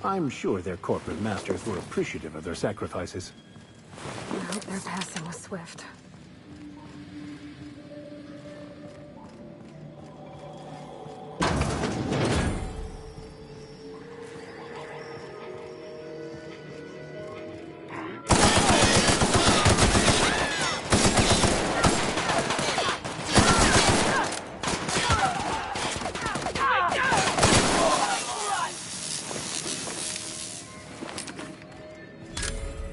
I'm sure their corporate masters were appreciative of their sacrifices. I hope their passing was swift.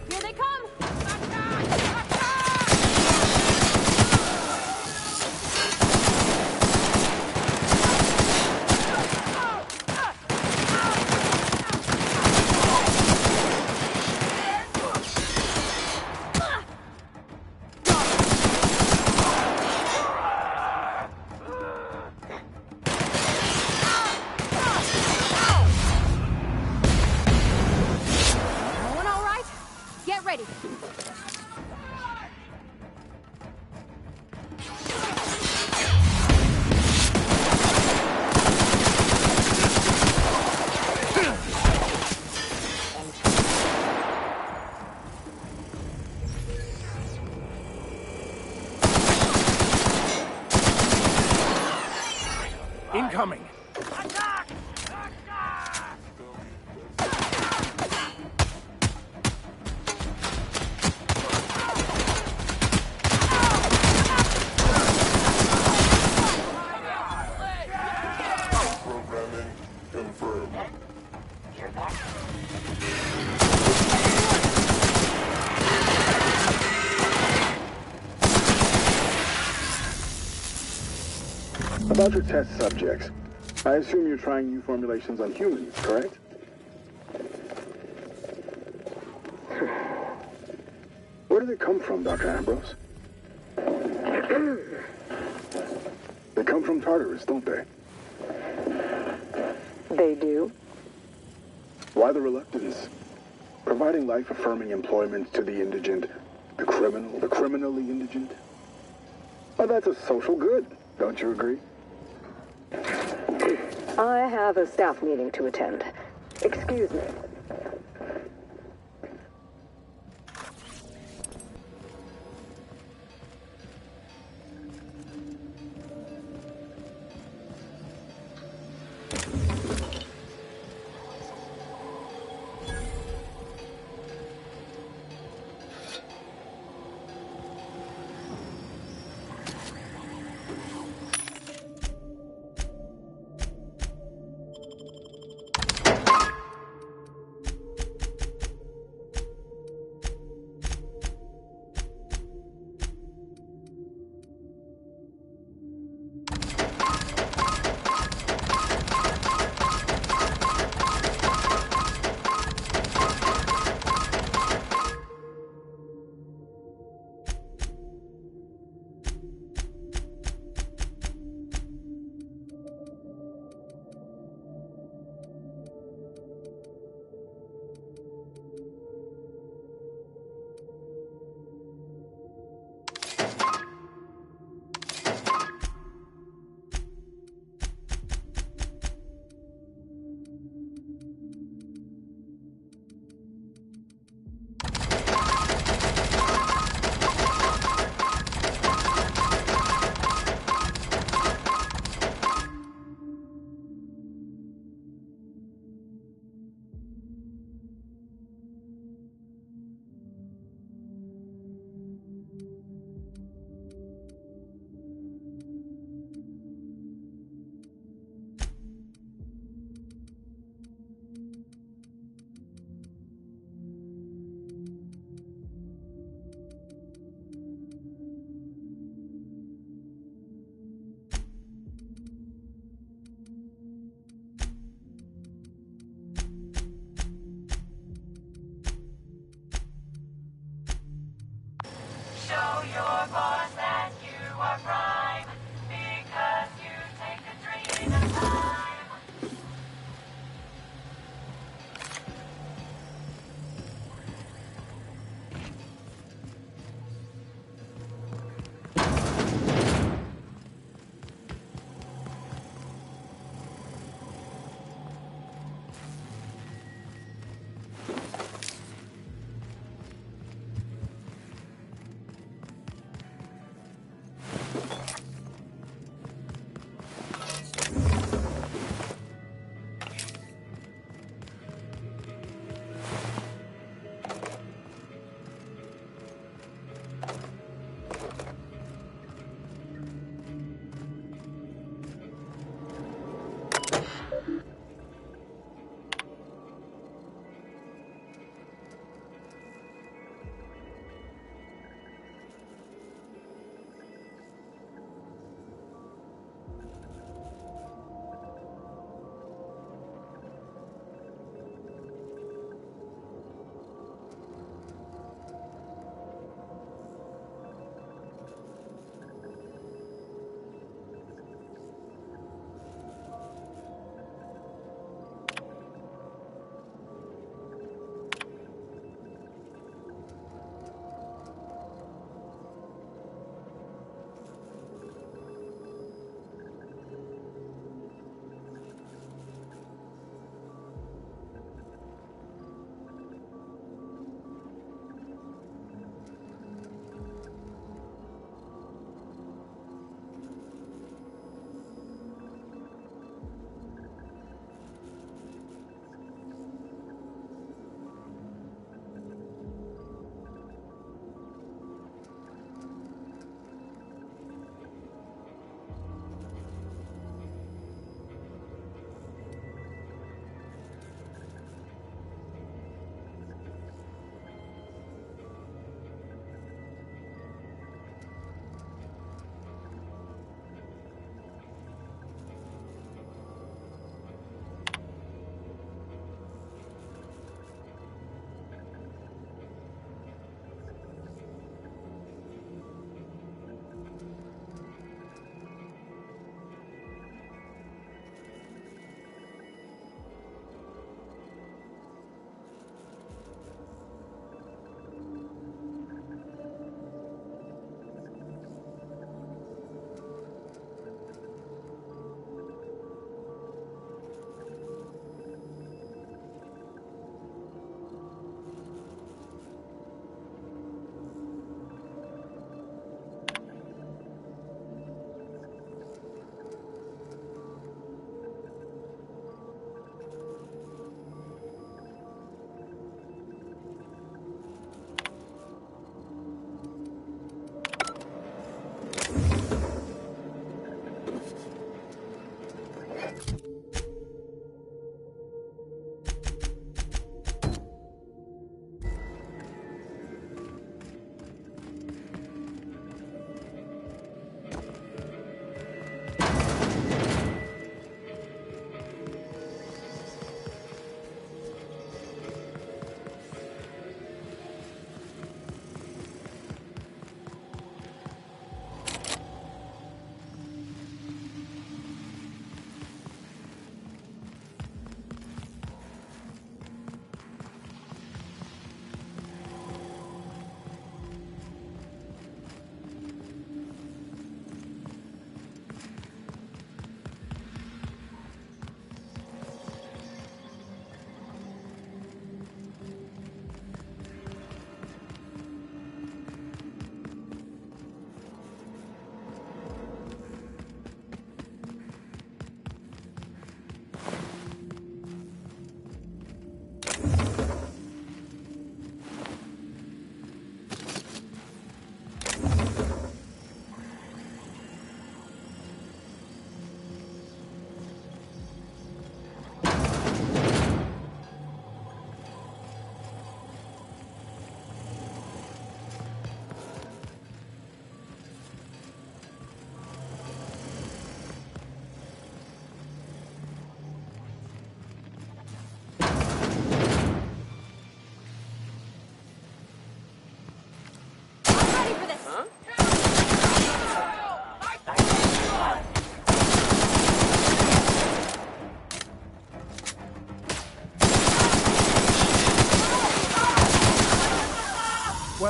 Here they come! Everyone all right? Get ready. Incoming! Programming confirmed. About your test subjects, I assume you're trying new formulations on humans, correct? Where do they come from, Dr. Ambrose? They come from Tartarus, don't they? They do. Why the reluctance? Providing life-affirming employment to the indigent, the criminally indigent? Well, that's a social good, don't you agree? I have a staff meeting to attend. Excuse me.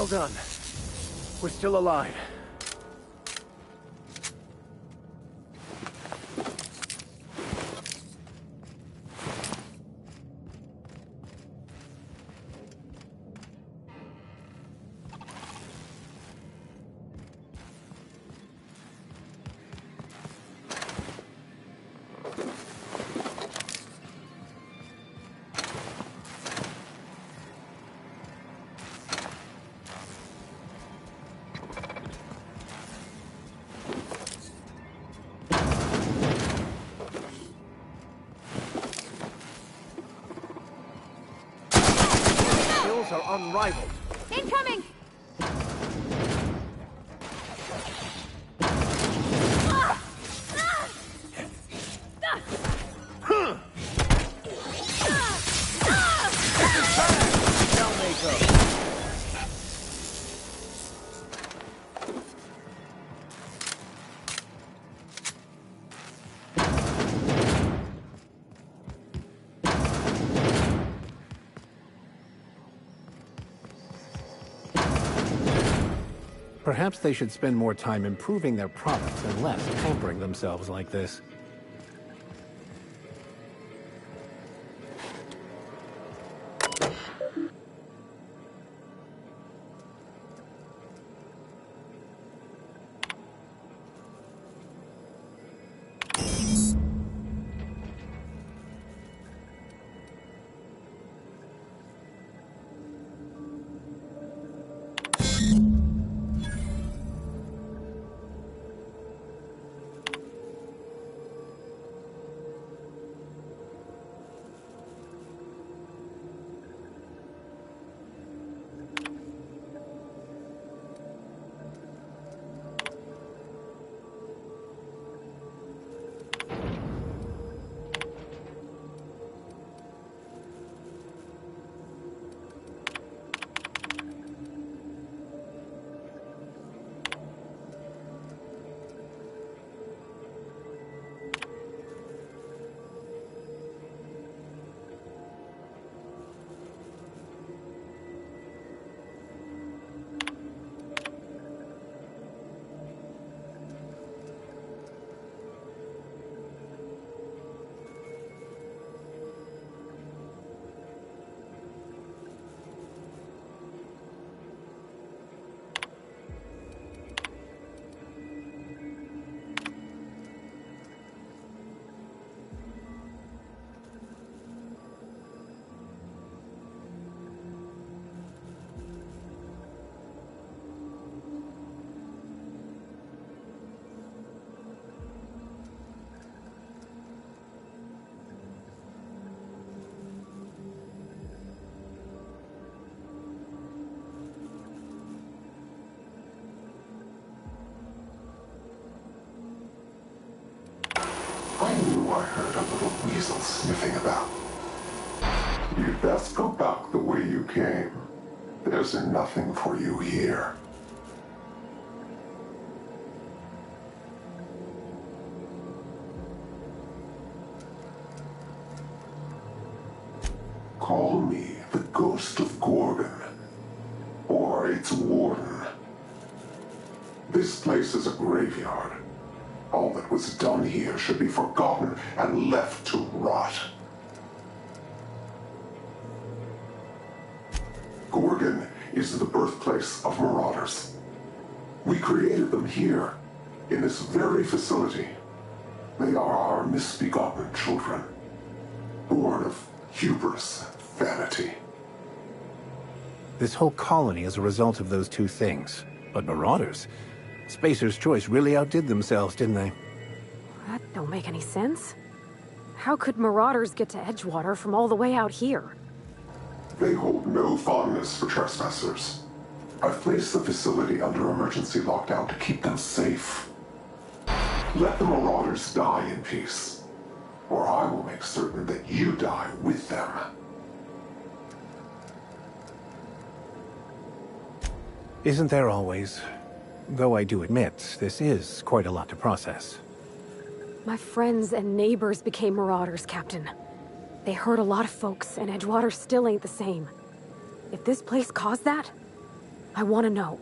done. We're still alive. Are unrivaled. Incoming! Down they go. Perhaps they should spend more time improving their products and less pampering themselves like this. I knew I heard a little weasel sniffing about. You'd best go back the way you came. There's nothing for you here. Call me the Ghost of Gorgon, or its warden. This place is a graveyard. All that was done here should be forgotten and left to rot. Gorgon is the birthplace of marauders. We created them here, in this very facility. They are our misbegotten children, born of hubris and vanity. This whole colony is a result of those two things. But marauders? Spacer's Choice really outdid themselves, didn't they? That don't make any sense. How could marauders get to Edgewater from all the way out here? They hold no fondness for trespassers. I've placed the facility under emergency lockdown to keep them safe. Let the marauders die in peace, or I will make certain that you die with them. Isn't there always? Though I do admit, this is quite a lot to process. My friends and neighbors became marauders, Captain. They hurt a lot of folks, and Edgewater still ain't the same. If this place caused that, I want to know.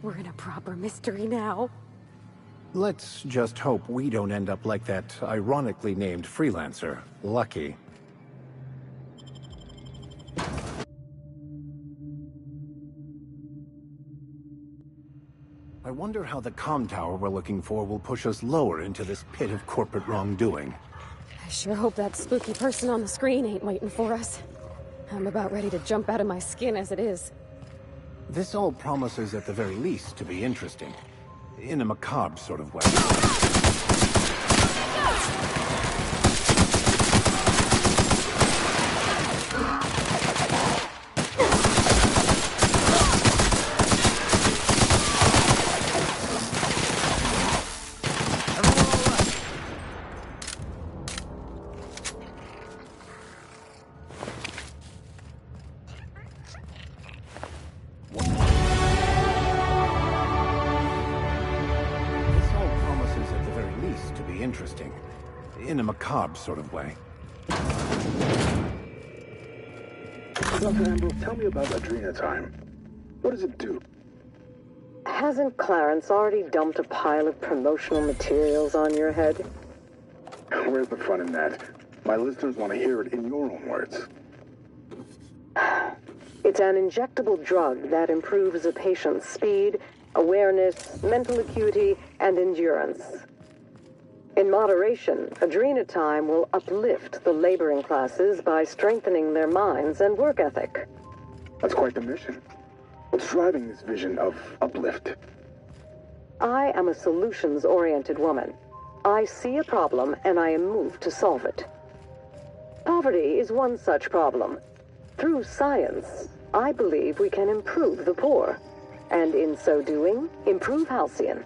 We're in a proper mystery now. Let's just hope we don't end up like that ironically named freelancer, Lucky. I wonder how the comm tower we're looking for will push us lower into this pit of corporate wrongdoing. I sure hope that spooky person on the screen ain't waiting for us. I'm about ready to jump out of my skin as it is. This all promises, at the very least, to be interesting. In a macabre sort of way. in a macabre sort of way. Dr. Ambrose, tell me about Adrenatime. What does it do? Hasn't Clarence already dumped a pile of promotional materials on your head? Where's the fun in that? My listeners want to hear it in your own words. It's an injectable drug that improves a patient's speed, awareness, mental acuity, and endurance. In moderation, Adrenatime will uplift the laboring classes by strengthening their minds and work ethic. That's quite the mission. What's driving this vision of uplift? I am a solutions-oriented woman. I see a problem and I am moved to solve it. Poverty is one such problem. Through science, I believe we can improve the poor, and in so doing, improve Halcyon.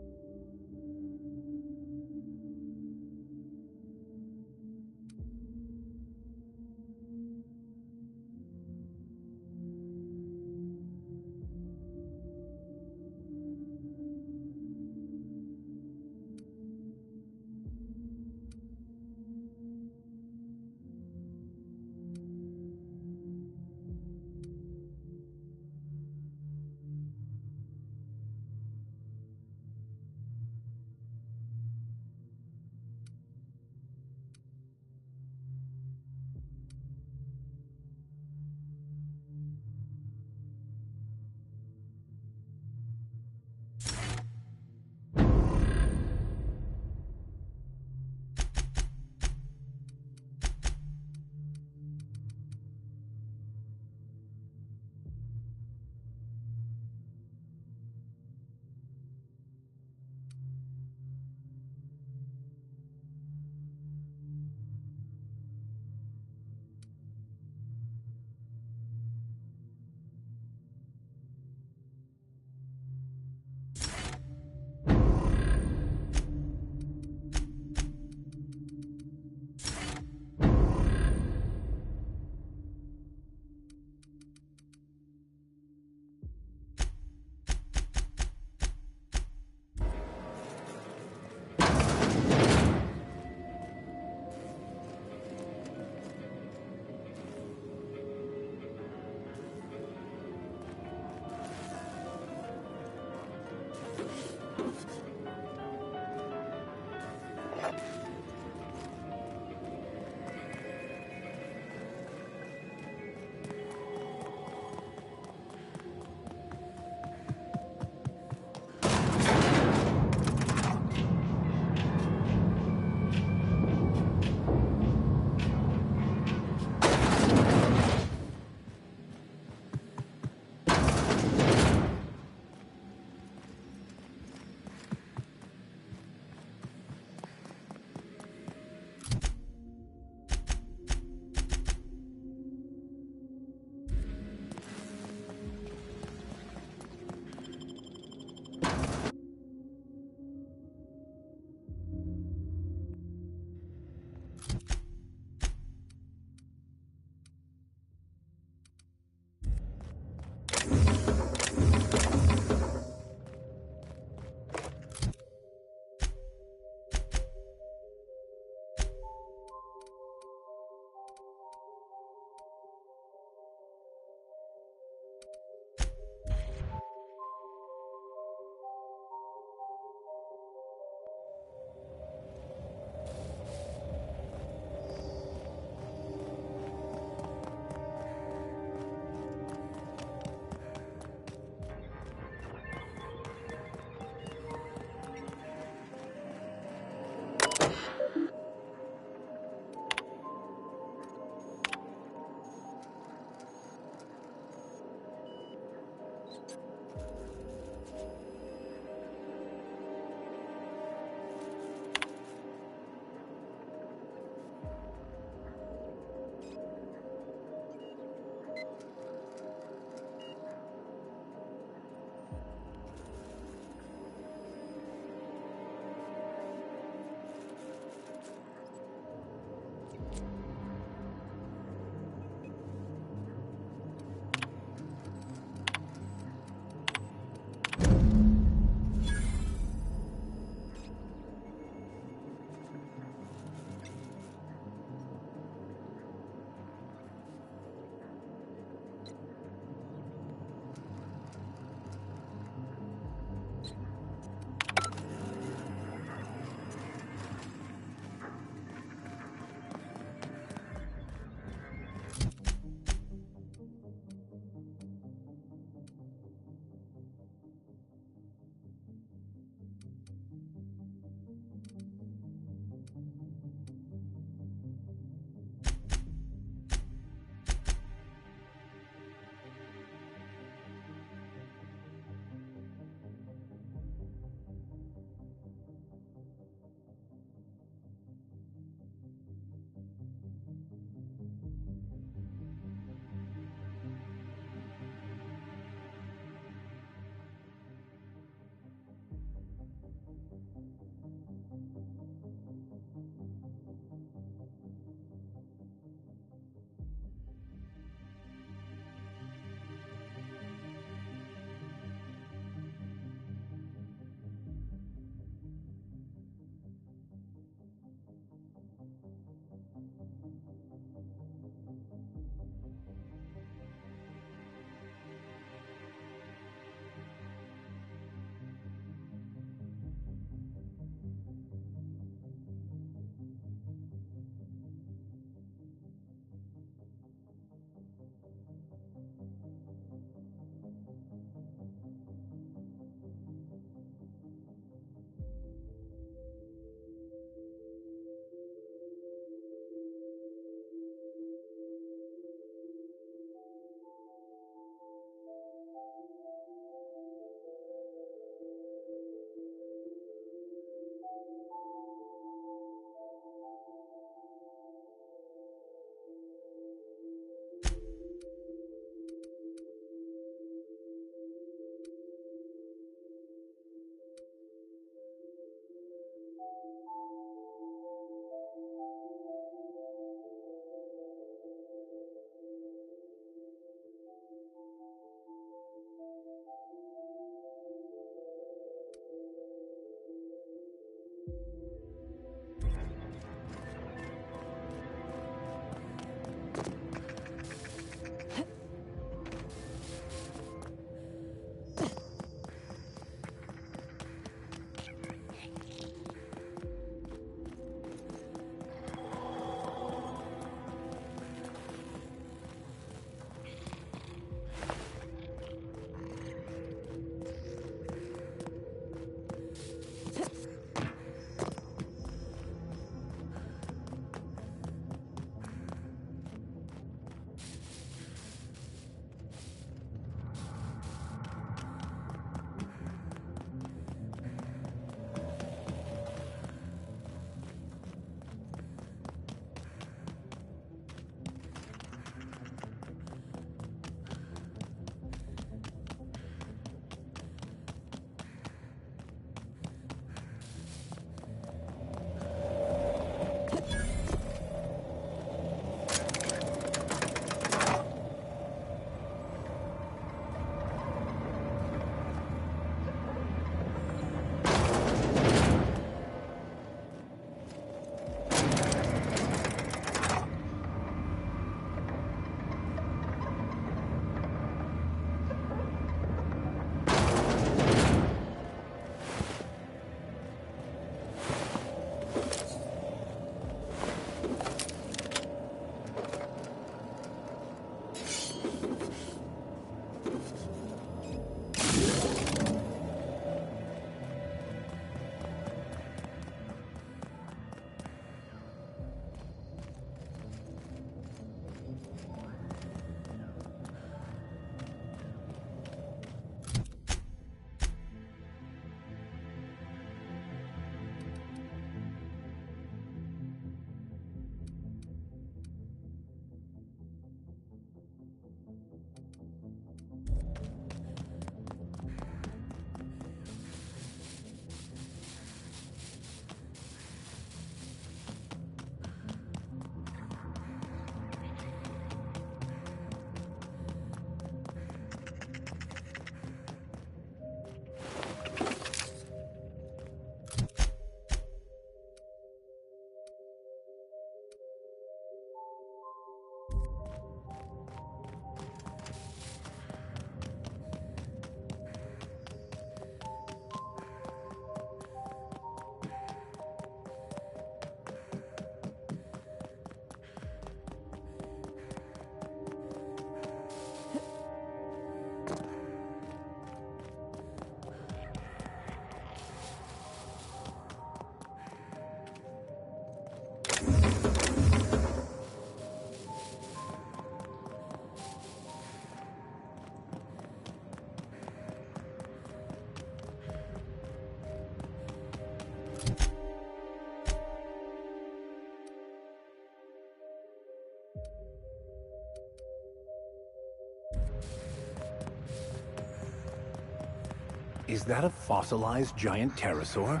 Is that a fossilized giant pterosaur?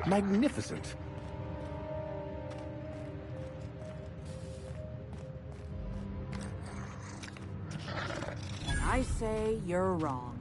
Magnificent. I say you're wrong.